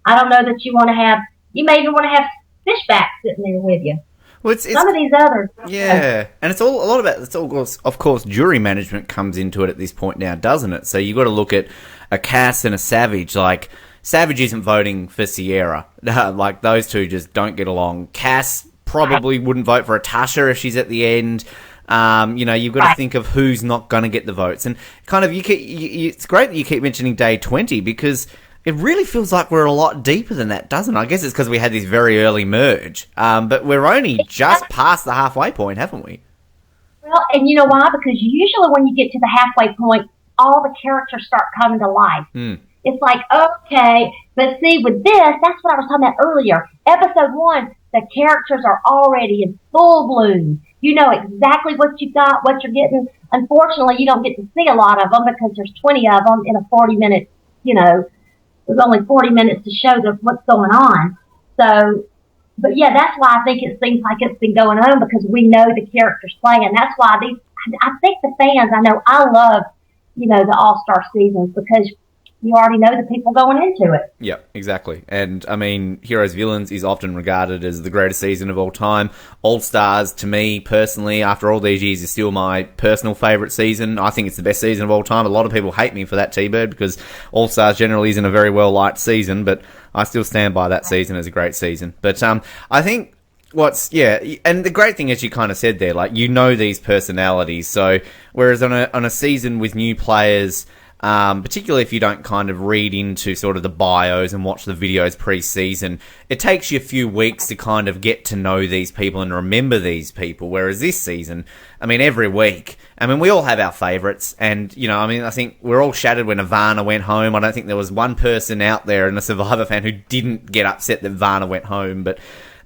S11: don't know that you want to have. You may even want to have Fishback sitting there with you.
S10: Well, it's
S11: some of these others.
S10: Yeah, and it's all of course, jury management comes into it at this point now, doesn't it? So you got to look at a Cass and a Savage. Like, Savage isn't voting for Sierra. Like, those two just don't get along. Cass probably wouldn't vote for a Tasha if she's at the end. You've got to think of who's not going to get the votes, and kind of it's great that you keep mentioning day 20 because it really feels like we're a lot deeper than that, doesn't it? I guess it's because we had this very early merge, but we're only just past the halfway point, haven't we?
S11: Well, and you know why? Because usually when you get to the halfway point, all the characters start coming to life. It's like, okay, but see, with this, that's what I was talking about earlier. Episode 1, the characters are already in full bloom. You know exactly what you got, what you're getting. Unfortunately, you don't get to see a lot of them because there's 20 of them in a 40-minute, there's only 40 minutes to show what's going on. So, but yeah, that's why I think it seems like it's been going on because we know the characters playing. That's why I think the fans, I love, the All-Star seasons because you already know the people going into it.
S10: Yeah, exactly. And, Heroes Villains is often regarded as the greatest season of all time. All-Stars, to me, personally, after all these years, is still my personal favourite season. I think it's the best season of all time. A lot of people hate me for that, T-Bird, because All-Stars generally isn't a very well-liked season, but I still stand by that season as a great season. But I think and the great thing, as you kind of said there, like, these personalities. So, whereas on a season with new players, particularly if you don't kind of read into sort of the bios and watch the videos pre-season, it takes you a few weeks to kind of get to know these people and remember these people. Whereas this season, every week, we all have our favourites. And, I think we're all shattered when Ivana went home. I don't think there was one person out there and a Survivor fan who didn't get upset that Ivana went home.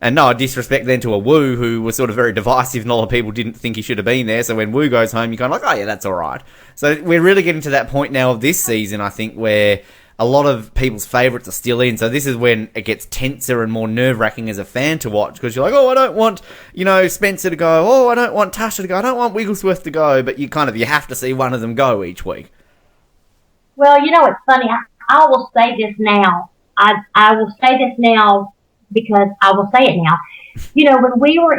S10: And no disrespect then to a Wu, who was sort of very divisive and a lot of people didn't think he should have been there. So when Wu goes home, you're kind of like, oh yeah, that's all right. So we're really getting to that point now of this season, I think, where a lot of people's favourites are still in. So this is when it gets tenser and more nerve-wracking as a fan to watch because you're like, oh, I don't want, Spencer to go. Oh, I don't want Tasha to go. I don't want Wigglesworth to go. But you have to see one of them go each week.
S11: Well, it's funny. I will say this now. I will say this now because I will say it now. When we were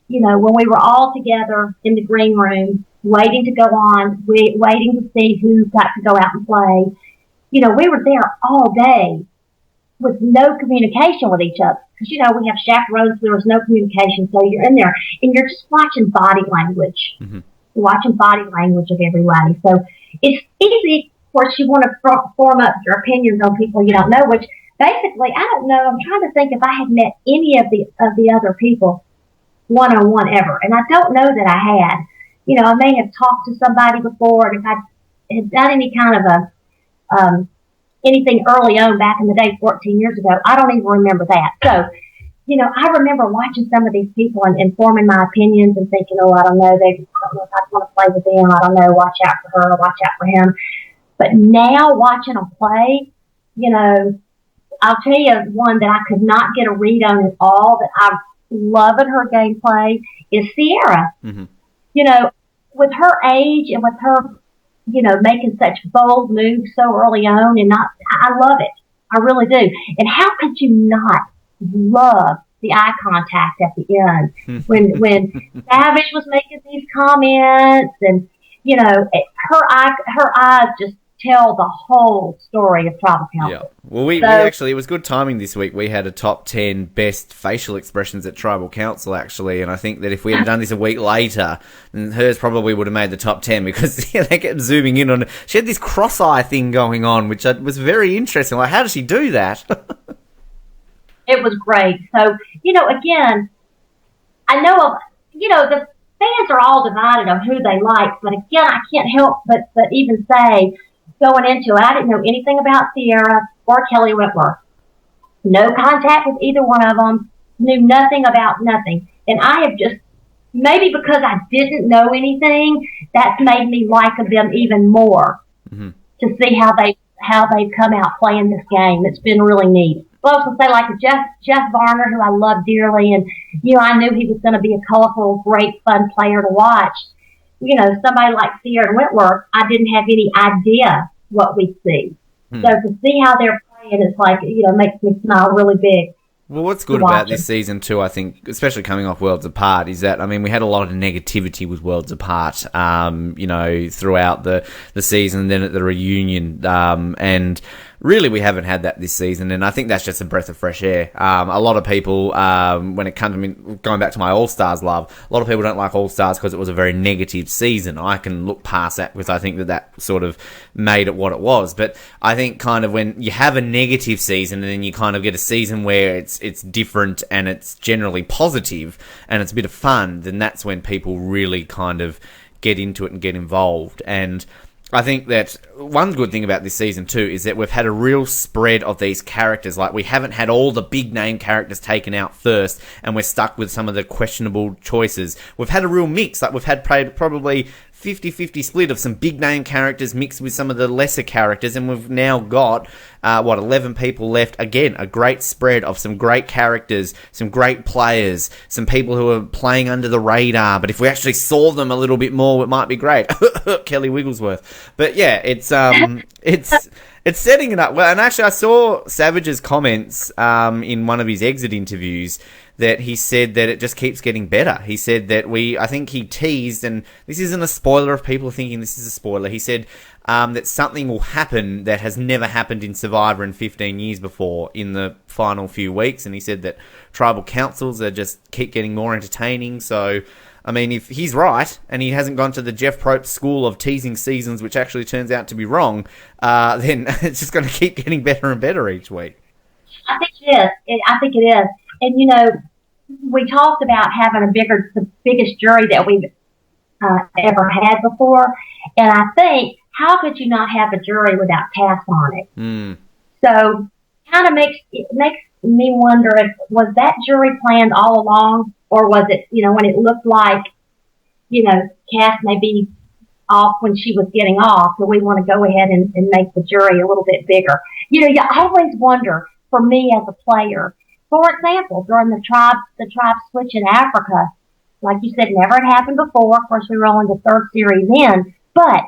S11: when we were all together in the green room, waiting to go on, waiting to see who got to go out and play, we were there all day with no communication with each other. Because, we have chaperones, there was no communication. So you're in there and you're just watching body language. Mm-hmm. You're watching body language of everybody. So it's easy, of course, you want to form up your opinions on people you don't know, which basically, I don't know. I'm trying to think if I had met any of the other people one-on-one ever. And I don't know that I had. I may have talked to somebody before, and if I had done any kind of anything early on back in the day, 14 years ago, I don't even remember that. So, I remember watching some of these people and forming my opinions and thinking, oh, I don't know, I don't know if I want to play with them. I don't know, watch out for her, watch out for him. But now watching them play, I'll tell you one that I could not get a read on at all that loving her gameplay is Sierra.
S10: Mm-hmm.
S11: You know, with her age and with her, you know, making such bold moves so early on, and I love it. I really do. And how could you not love the eye contact at the end when Savage was making these comments, and you know, her eyes just tell the whole story of Tribal Council.
S10: Yeah. Well, we actually, it was good timing this week. We had a top 10 best facial expressions at Tribal Council, actually, and I think that if we had done this a week later, then hers probably would have made the top 10 because they kept zooming in on it. She had this cross-eye thing going on, which was very interesting. Like, how does she do that?
S11: It was great. So, you know, again, I know, you know, the fans are all divided on who they like, but again, I can't help but even say, going into it, I didn't know anything about Sierra or Kelly Wentworth. No contact with either one of them. Knew nothing about nothing. And I have just, maybe because I didn't know anything, that's made me like them even more to see how they've come out playing this game. It's been really neat. Well, I was going to say, like Jeff Varner, who I love dearly, and, you know, I knew he was going to be a colorful, great, fun player to watch. You know, somebody like Sierra Wentworth, I didn't have any idea what we'd see. So to see how they're playing, it's like, you know, makes me smile really big.
S10: Well, what's good about this season too, I think, especially coming off Worlds Apart, is that, I mean, we had a lot of negativity with Worlds Apart, you know, throughout the season, then at the reunion, and really we haven't had that this season, and I think that's just a breath of fresh air. A lot of people, when it comes to going back to my All-Stars love, a lot of people don't like All-Stars because it was a very negative season. I can look past that because I think that sort of made it what it was. But I think kind of when you have a negative season and then you kind of get a season where it's different and it's generally positive and it's a bit of fun, then that's when people really kind of get into it and get involved. And I think that one good thing about this season too is that we've had a real spread of these characters. Like, we haven't had all the big name characters taken out first and we're stuck with some of the questionable choices. We've had a real mix. Like, we've had probably 50-50 split of some big name characters mixed with some of the lesser characters, and we've now got 11 people left. Again, a great spread of some great characters, some great players, some people who are playing under the radar, but if we actually saw them a little bit more, it might be great. Kelly Wigglesworth. But yeah, it's setting it up well. And actually, I saw Savage's comments in one of his exit interviews that he said that it just keeps getting better. He said that I think he teased, and this isn't a spoiler if people are thinking this is a spoiler, he said that something will happen that has never happened in Survivor in 15 years before in the final few weeks, and he said that tribal councils are just keep getting more entertaining. So, I mean, if he's right, and he hasn't gone to the Jeff Probst school of teasing seasons, which actually turns out to be wrong, then it's just going to keep getting better and better each week.
S11: I think it is. I think it is. And, you know, we talked about having the biggest jury that we've ever had before. And I think, how could you not have a jury without Cass on it? So, kind of makes me wonder if, was that jury planned all along? Or was it, you know, when it looked like, you know, Cass may be off when she was getting off, so we want to go ahead and make the jury a little bit bigger. You know, you always wonder, for me as a player, for example, during the tribe switch in Africa, like you said, never had happened before. Of course, we were only the third series in, but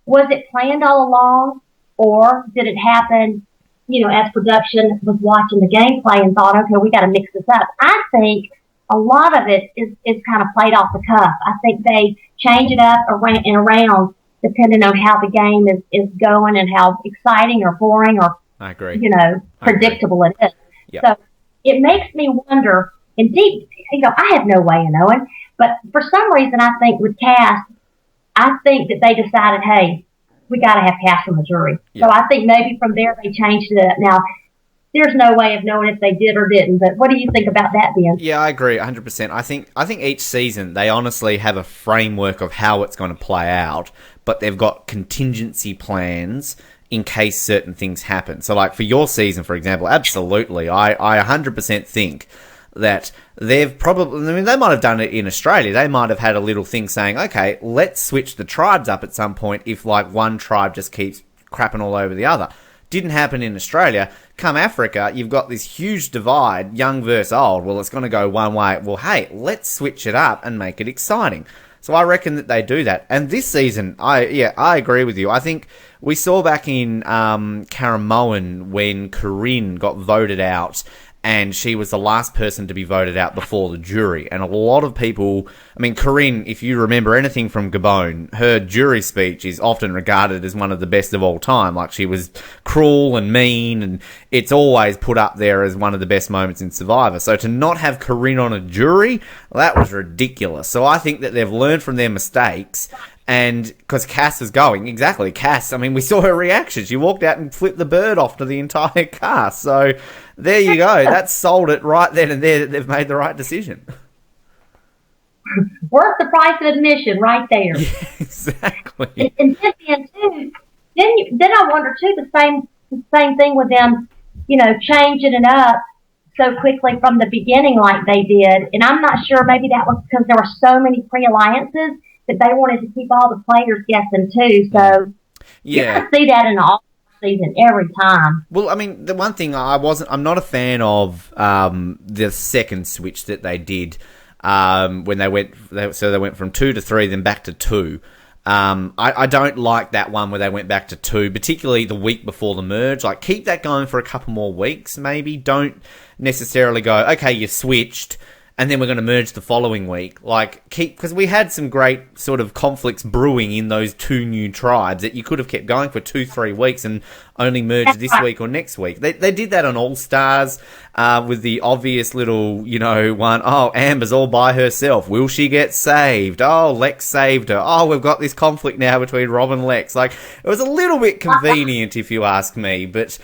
S11: was it planned all along, or did it happen, you know, as production was watching the gameplay and thought, okay, we got to mix this up? I think a lot of it is kind of played off the cuff. I think they change it up around depending on how the game is going and how exciting or boring or,
S10: I agree,
S11: you know, predictable it is.
S10: Yep.
S11: So it makes me wonder, indeed, you know, I have no way of knowing, but for some reason I think with Cass, I think that they decided, hey, we got to have Cass on the jury. Yep. So I think maybe from there they changed it up. Now, there's no way of knowing if they did or didn't, but what do you think about that, Ben?
S10: Yeah, I agree 100%. I think each season they honestly have a framework of how it's going to play out, but they've got contingency plans in case certain things happen. So, like, for your season, for example, absolutely, I 100% think that they've probably, I mean, they might have done it in Australia. They might have had a little thing saying, okay, let's switch the tribes up at some point if, like, one tribe just keeps crapping all over the other. Didn't happen in Australia. Come Africa, you've got this huge divide, young versus old. Well, it's going to go one way. Well, hey, let's switch it up and make it exciting. So I reckon that they do that. And this season, I agree with you. I think we saw back in Caramoan when Corinne got voted out, and she was the last person to be voted out before the jury. And a lot of people... I mean, Corinne, if you remember anything from Gabon, her jury speech is often regarded as one of the best of all time. Like, she was cruel and mean, and it's always put up there as one of the best moments in Survivor. So to not have Corinne on a jury, that was ridiculous. So I think that they've learned from their mistakes. And because Cass is going, exactly, Cass, I mean, we saw her reaction. She walked out and flipped the bird off to the entire cast. So there you go. That sold it right then and there that they've made the right decision.
S11: Worth the price of admission right there.
S10: Yeah, exactly.
S11: And then too, then I wonder too, the same thing with them, changing it up so quickly from the beginning like they did. And I'm not sure, maybe that was because there were so many pre-alliances that they wanted to keep all the players guessing too. So
S10: yeah,
S11: you can see that in all season every time.
S10: Well, I mean, the one thing I'm not a fan of the second switch that they did when they went from 2 to 3, then back to 2. I don't like that one where they went back to 2, particularly the week before the merge. Like, keep that going for a couple more weeks, maybe. Don't necessarily go, okay, you switched, and then we're going to merge the following week. Like, because we had some great sort of conflicts brewing in those 2 new tribes that you could have kept going for 2-3 weeks and only merged this week or next week. They did that on All Stars with the obvious little, one, oh, Amber's all by herself. Will she get saved? Oh, Lex saved her. Oh, we've got this conflict now between Rob and Lex. Like, it was a little bit convenient if you ask me, but,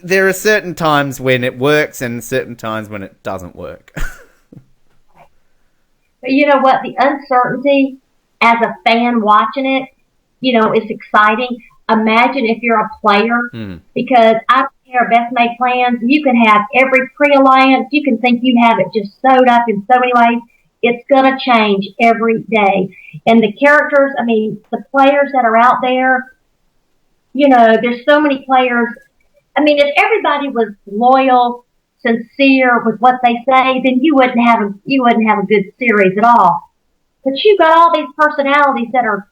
S10: there are certain times when it works and certain times when it doesn't work.
S11: But you know what? The uncertainty as a fan watching it, is exciting. Imagine if you're a player, because I don't care, best made plans, you can have every pre-alliance, you can think you have it just sewed up in so many ways. It's going to change every day. And the characters, I mean, the players that are out there, there's so many players. I mean, if everybody was loyal, sincere with what they say, then you wouldn't have a good series at all. But you've got all these personalities that are,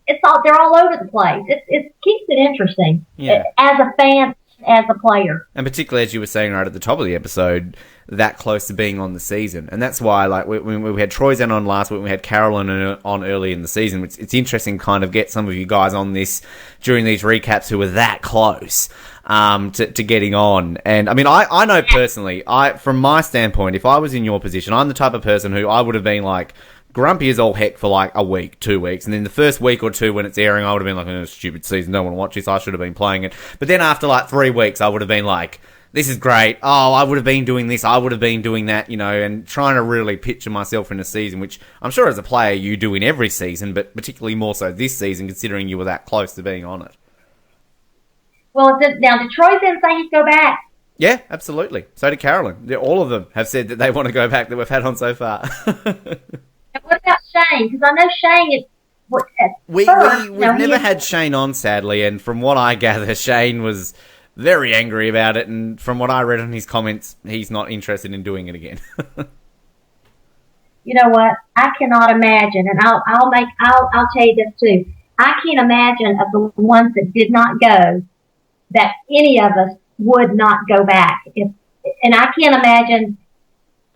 S11: they're all over the place. It keeps it interesting as a fan, as a player.
S10: And particularly, as you were saying right at the top of the episode, that close to being on the season. And that's why, like, when we had Troyzan on last week, we had Carolyn on early in the season. It's interesting to kind of get some of you guys on this during these recaps who were that close to getting on. And, I mean, I know personally, from my standpoint, if I was in your position, I'm the type of person who I would have been, like, grumpy as all heck for like a week, 2 weeks, and then the first week or two when it's airing, I would have been like, oh, stupid season, don't want to watch this, I should have been playing it. But then after like 3 weeks, I would have been like, this is great, oh, I would have been doing this, I would have been doing that, and trying to really picture myself in a season, which I'm sure as a player you do in every season, but particularly more so this season, considering you were that close to being on it.
S11: Well, now Detroit didn't say he'd go back.
S10: Yeah, absolutely. So did Carolyn. All of them have said that they want to go back that we've had on so far.
S11: What about Shane? Because I know Shane
S10: We've never had Shane on, sadly, and from what I gather, Shane was very angry about it, and from what I read on his comments, he's not interested in doing it again.
S11: You know what? I cannot imagine, and I'll tell you this too. I can't imagine of the ones that did not go that any of us would not go back. And I can't imagine.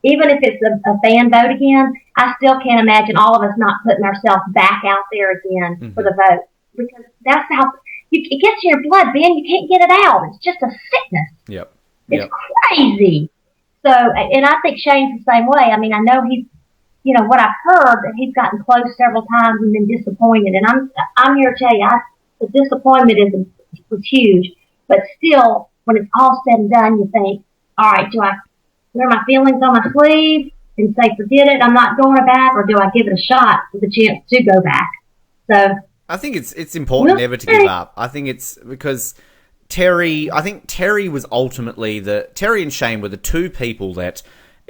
S11: Even if it's a fan vote again, I still can't imagine all of us not putting ourselves back out there again for the vote. Because that's how it gets in your blood, Ben. You can't get it out. It's just a sickness.
S10: Yep.
S11: It's crazy. So, and I think Shane's the same way. I mean, I know he's, what I've heard, that he's gotten close several times and been disappointed. And I'm here to tell you, the disappointment was huge. But still, when it's all said and done, you think, all right, do I wear my feelings on my sleeve and say, forget it, I'm not going back, or do I give it a shot with a chance to go back? So
S10: I think it's important never to give up. I think it's because Terry was ultimately Terry and Shane were the two people that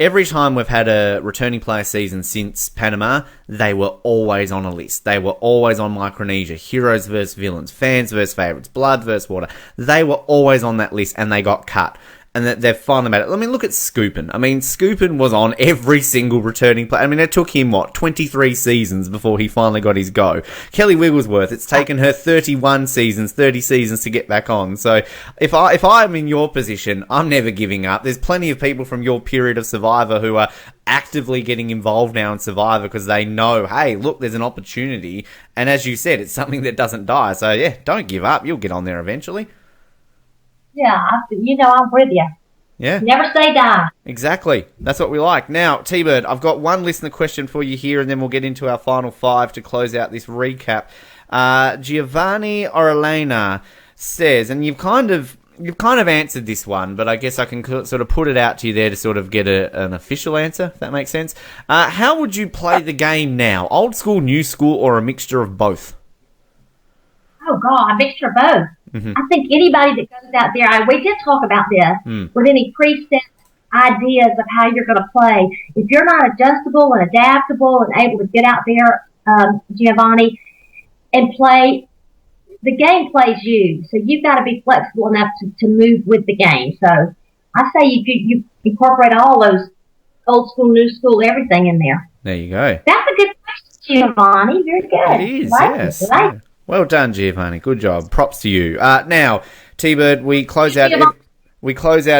S10: every time we've had a returning player season since Panama, they were always on a list. They were always on Micronesia, heroes versus villains, fans versus favourites, blood versus water. They were always on that list, and they got cut. And that they've finally made it. I mean, look at Scoopin. I mean, Scoopin was on every single returning player. I mean, it took him, 23 seasons before he finally got his go. Kelly Wigglesworth, it's taken her 30 seasons to get back on. So, if I'm in your position, I'm never giving up. There's plenty of people from your period of Survivor who are actively getting involved now in Survivor because they know, hey, look, there's an opportunity. And as you said, it's something that doesn't die. So, yeah, don't give up. You'll get on there eventually.
S11: Yeah, I'm with you.
S10: Yeah.
S11: Never say die.
S10: Exactly. That's what we like. Now, T-Bird, I've got one listener question for you here, and then we'll get into our final five to close out this recap. Giovanni Orellana says, and you've kind of answered this one, but I guess I can sort of put it out to you there to sort of get an official answer, if that makes sense. How would you play the game now? Old school, new school, or a mixture of both?
S11: Oh, God, a mixture of both.
S10: Mm-hmm.
S11: I think anybody that goes out there, we did talk about this, with any preset ideas of how you're going to play. If you're not adjustable and adaptable and able to get out there, Giovanni, and play, the game plays you. So you've got to be flexible enough to move with the game. So I say you incorporate all those old school, new school, everything in there.
S10: There you go.
S11: That's a good question, Giovanni. Very good.
S10: It is, yes. Yeah. Well done, Giovanni. Good job. Props to you. Now, T-Bird, we close out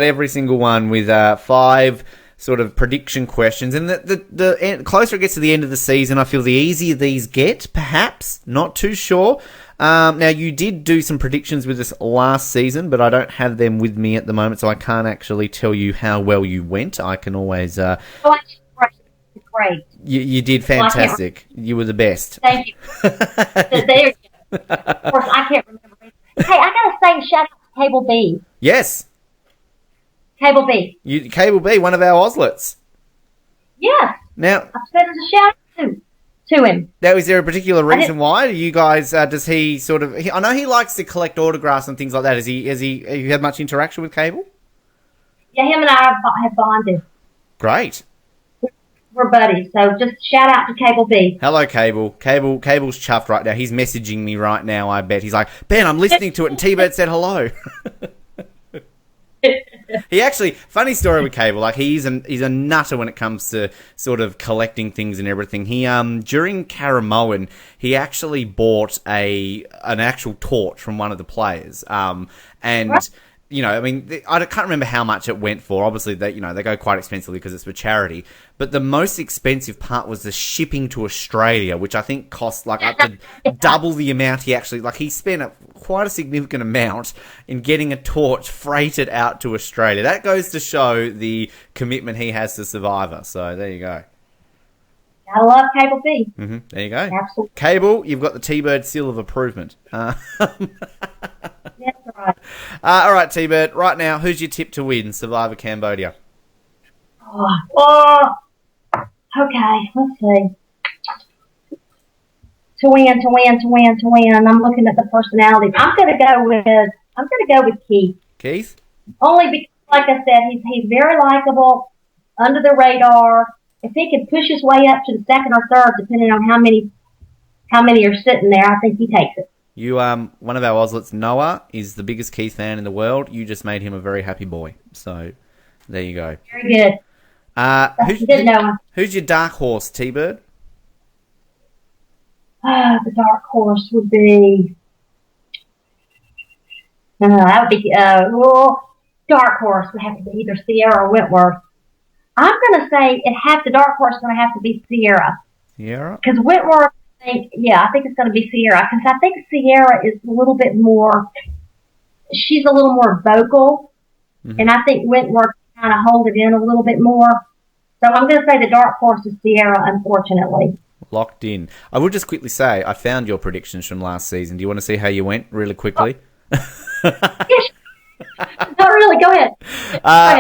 S10: every single one with 5 sort of prediction questions. And the closer it gets to the end of the season, I feel the easier these get, perhaps. Not too sure. Now, you did do some predictions with us last season, but I don't have them with me at the moment, so I can't actually tell you how well you went. I can always...
S11: Great.
S10: You did fantastic. You were the best.
S11: Thank you. There you go. Of course, I can't remember. Hey, I got to say shout out to Cable B.
S10: Yes.
S11: Cable B.
S10: Cable B, one of our Oslets.
S11: Yes.
S10: Now,
S11: I've said as a shout out to him.
S10: Now, is there a particular reason why? Do you guys, does he sort of... I know he likes to collect autographs and things like that. Have you had much interaction with Cable?
S11: Yeah, him and I have bonded.
S10: Great.
S11: We're buddies, so just shout out to Cable B.
S10: Hello, Cable. Cable's chuffed right now. He's messaging me right now, I bet. He's like, Ben, I'm listening to it, and T-Bird said hello. He actually, funny story with Cable, like he's a nutter when it comes to sort of collecting things and everything. He during Caramoan, he actually bought an actual torch from one of the players. And what? You know, I mean, I can't remember how much it went for. Obviously, they go quite expensively because it's for charity. But the most expensive part was the shipping to Australia, which I think cost like up to double the amount he actually... Like, he spent quite a significant amount in getting a torch freighted out to Australia. That goes to show the commitment he has to Survivor. So, there you go.
S11: I love Cable B.
S10: Mm-hmm. There you go.
S11: Absolutely.
S10: Cable, you've got the T-Bird seal of approval.
S11: That's right.
S10: All right, T-Bird. Right now, who's your tip to win Survivor Cambodia?
S11: Okay, let's see. To win. I'm looking at the personalities. I'm gonna go with Keith.
S10: Keith?
S11: Only because, like I said, he's very likable, under the radar. If he can push his way up to the second or third, depending on how many are sitting there, I think he takes it.
S10: You, one of our Oslets, Noah, is the biggest Keith fan in the world. You just made him a very happy boy. So, there you go.
S11: Very good.
S10: Good, Noah. Who's your dark horse, T-Bird?
S11: The dark horse would be... that would be... dark horse would have to be either Sierra or Whitworth. I'm going to say the dark horse is going to have to be Sierra.
S10: Sierra?
S11: Because Whitworth, I think it's going to be Sierra. Because I think Sierra is a little bit more... She's a little more vocal. Mm-hmm. And I think Whitworth kind of hold it in a little bit more. So I'm going to say the dark horse is Sierra, unfortunately.
S10: Locked in. I will just quickly say, I found your predictions from last season. Do you want to see how you went really quickly?
S11: Yes. No, really, go ahead.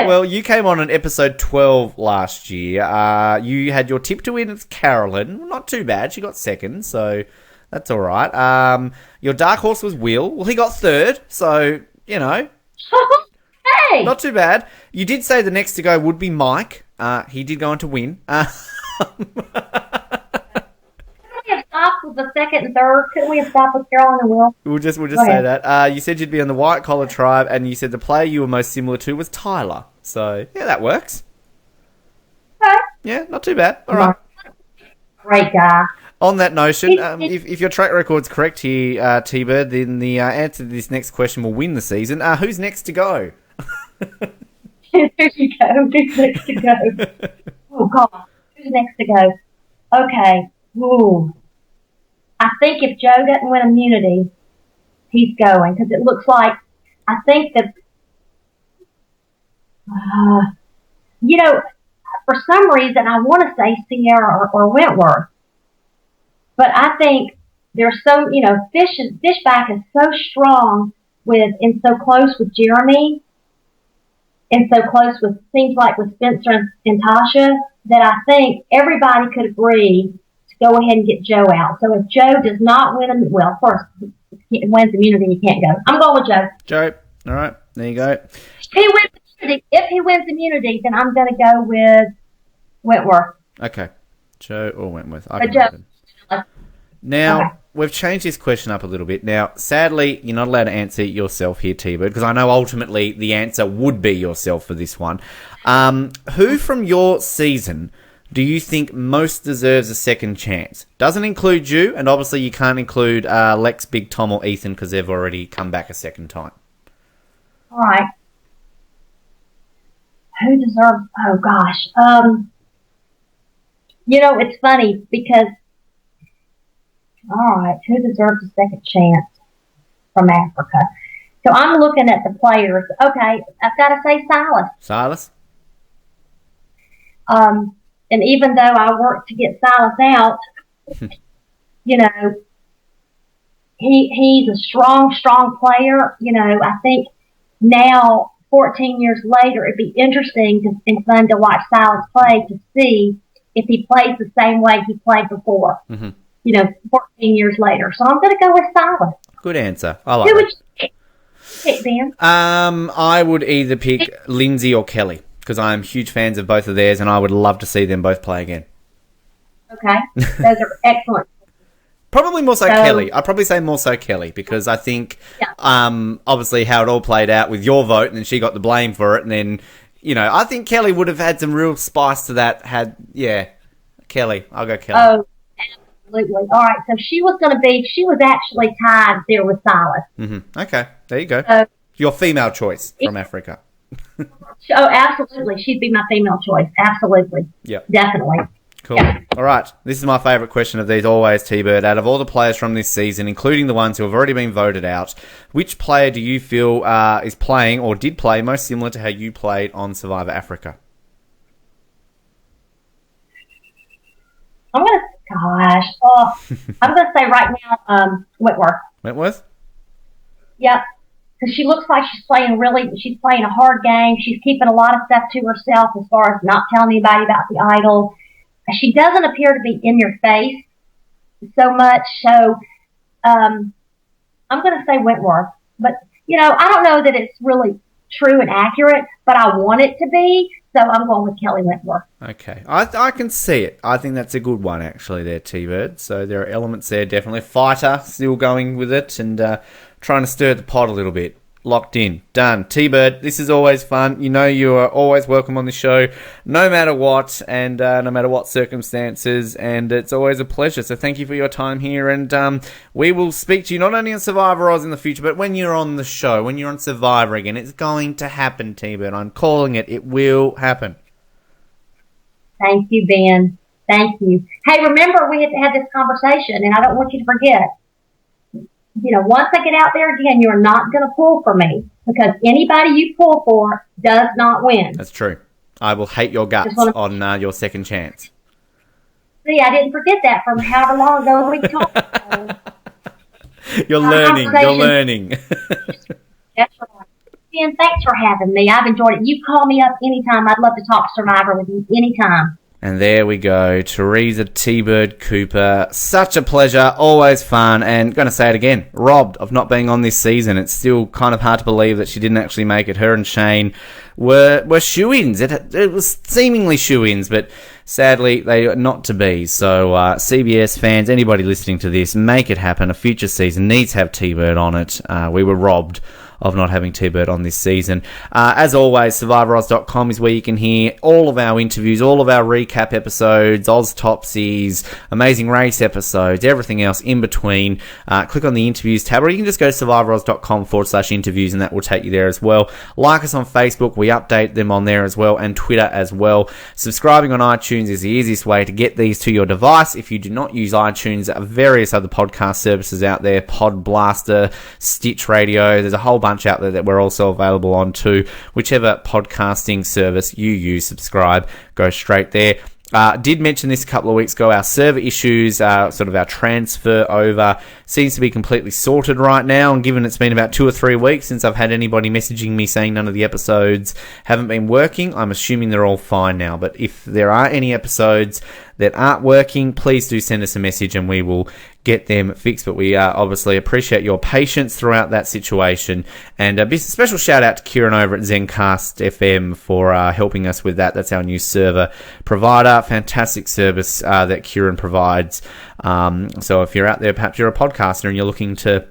S10: Well, you came on episode 12 last year. You had your tip to win. It's Carolyn. Not too bad. She got second, so that's all right. Your dark horse was Will. Well, he got third, so, you know.
S11: Hey!
S10: Not too bad. You did say the next to go would be Mike. He did go on to win.
S11: We have stopped with the second and third. Couldn't we have stopped with Carolyn and Will?
S10: We'll just say that. You said you'd be on the white collar tribe, and you said the player you were most similar to was Tyler. So yeah, that works.
S11: Okay.
S10: Yeah, not too bad. All right.
S11: Great guy.
S10: On that notion, if your track record's correct here, T-Bird, then the answer to this next question will win the season. Who's next to go?
S11: There you go. Who's next to go? Oh, God. Who's next to go? Okay. Ooh. I think if Joe doesn't win immunity, he's going. Because it looks like, I think that, for some reason, I want to say Sierra or Wentworth. But I think there's so, Fishback is so strong and so close with Jeremy and so close seems like with Spencer and Tasha, that I think everybody could agree to go ahead and get Joe out. So if Joe does not win, first, he wins immunity, he can't go. I'm going with Joe.
S10: Joe. All right. There you go.
S11: If he wins immunity, then I'm going to go with Wentworth.
S10: Okay. Joe or Wentworth. Now, we've changed this question up a little bit. Now, sadly, you're not allowed to answer yourself here, T-Bird, because I know ultimately the answer would be yourself for this one. Who from your season do you think most deserves a second chance? Doesn't include you, and obviously you can't include Lex, Big Tom, or Ethan because they've already come back a second time.
S11: All right. Who deserves... Oh, gosh. It's funny because... All right, who deserves a second chance from Africa? So I'm looking at the players. Okay, I've got to say Silas.
S10: Silas?
S11: And even though I worked to get Silas out, he's a strong player. I think now, 14 years later, it'd be interesting and fun to watch Silas play to see if he plays the same way he played before. Mm-hmm. 14 years later. So I'm going to go with Silas.
S10: Good answer. I like it.
S11: Who would you pick, Ben?
S10: I would either pick Lindsay or Kelly because I'm huge fans of both of theirs and I would love to see them both play again.
S11: Okay. Those are excellent.
S10: Probably more so Kelly. I'd probably say more so Kelly because I think obviously how it all played out with your vote and then she got the blame for it and then, I think Kelly would have had some real spice to that Kelly. I'll go Kelly.
S11: Oh, absolutely. All right, so she was actually tied there with Silas.
S10: Mm-hmm. Okay, there you go. Your female choice from Africa.
S11: Oh, absolutely. She'd be my female choice. Absolutely.
S10: Yep.
S11: Definitely.
S10: Cool. Yeah. All right. This is my favourite question of these always, T-Bird. Out of all the players from this season, including the ones who have already been voted out, which player do you feel is playing or did play most similar to how you played on Survivor Africa?
S11: I'm going to say right now, Wentworth.
S10: Wentworth?
S11: Yep. Because she looks like she's playing a hard game. She's keeping a lot of stuff to herself as far as not telling anybody about the idol. She doesn't appear to be in your face so much. So, I'm going to say Wentworth. But, I don't know that it's really true and accurate, but I want it to be. So I'm going with Kelly Wentworth.
S10: Okay. I can see it. I think that's a good one, actually, there, T-Bird. So there are elements there, definitely. Fighter, still going with it and trying to stir the pot a little bit. Locked in. Done. T-Bird, this is always fun. You are always welcome on the show, no matter what and no matter what circumstances. And it's always a pleasure. So thank you for your time here. And we will speak to you not only on Survivor Oz in the future, but when you're on the show, when you're on Survivor again. It's going to happen, T-Bird. I'm calling it. It will happen.
S11: Thank you, Ben. Thank you. Hey, remember we had this conversation, and I don't want you to forget. Once I get out there again, you're not going to pull for me because anybody you pull for does not win.
S10: That's true. I will hate your guts on your second chance.
S11: See, I didn't forget that from however long ago we talked.
S10: You're learning. You're learning.
S11: That's right. Ben, thanks for having me. I've enjoyed it. You call me up anytime. I'd love to talk Survivor with you anytime.
S10: And there we go, Teresa T-Bird Cooper. Such a pleasure, always fun, and going to say it again, robbed of not being on this season. It's still kind of hard to believe that she didn't actually make it. Her and Shane were shoo-ins. It was seemingly shoo-ins, but sadly, they are not to be. So, CBS fans, anybody listening to this, make it happen. A future season needs to have T-Bird on it. We were robbed of not having T-Bird on this season. As always, SurvivorOz.com is where you can hear all of our interviews, all of our recap episodes, Oztopsies, Amazing Race episodes, everything else in between. Click on the interviews tab, or you can just go to SurvivorOz.com/interviews, and that will take you there as well. Like us on Facebook, we update them on there as well, and Twitter as well. Subscribing on iTunes is the easiest way to get these to your device. If you do not use iTunes, there are various other podcast services out there, Pod Blaster, Stitch Radio, there's a whole bunch out there that we're also available on too. Whichever podcasting service you use, subscribe, go straight there. Did mention this a couple of weeks ago, our server issues, sort of our transfer over, seems to be completely sorted right now, and given it's been about 2 or 3 weeks since I've had anybody messaging me saying none of the episodes haven't been working, I'm assuming they're all fine now. But if there are any episodes that aren't working, please do send us a message and we will get them fixed. But we obviously appreciate your patience throughout that situation. And a special shout out to Kieran over at Zencast FM for helping us with that. That's our new server provider. Fantastic service that Kieran provides. So if you're out there, perhaps you're a podcaster and you're looking to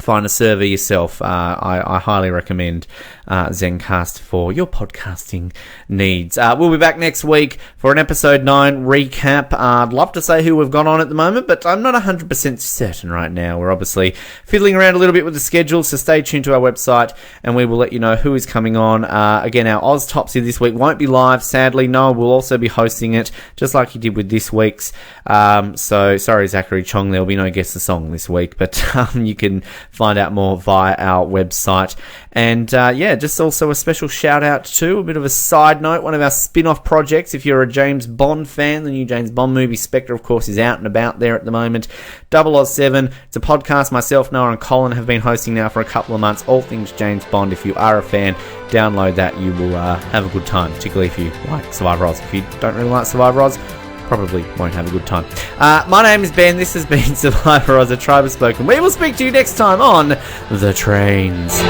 S10: find a server yourself, I highly recommend Zencast for your podcasting needs. We'll be back next week for an episode 9 recap. I'd love to say who we've got on at the moment, but I'm not 100% certain right now. We're obviously fiddling around a little bit with the schedule, so stay tuned to our website and we will let you know who is coming on. Again, our Oztopsy this week won't be live, sadly. Noah will also be hosting it, just like he did with this week's. So sorry, Zachary Chong, there will be no Guess the Song this week, but you can find out more via our website. And just also a special shout out to a bit of a side note, one of our spin-off projects. If you're a James Bond fan, the new James Bond movie Spectre, of course, is out and about there at the moment. 007, it's a podcast myself, Noah and Colin have been hosting now for a couple of months, all things James Bond. If you are a fan, download that. You will have a good time, particularly if you like Survivor Oz. If you don't really like Survivor Oz, probably won't have a good time. My name is Ben. This has been Survivor Oz, a Tribe of Spoken. We will speak to you next time on The Trains.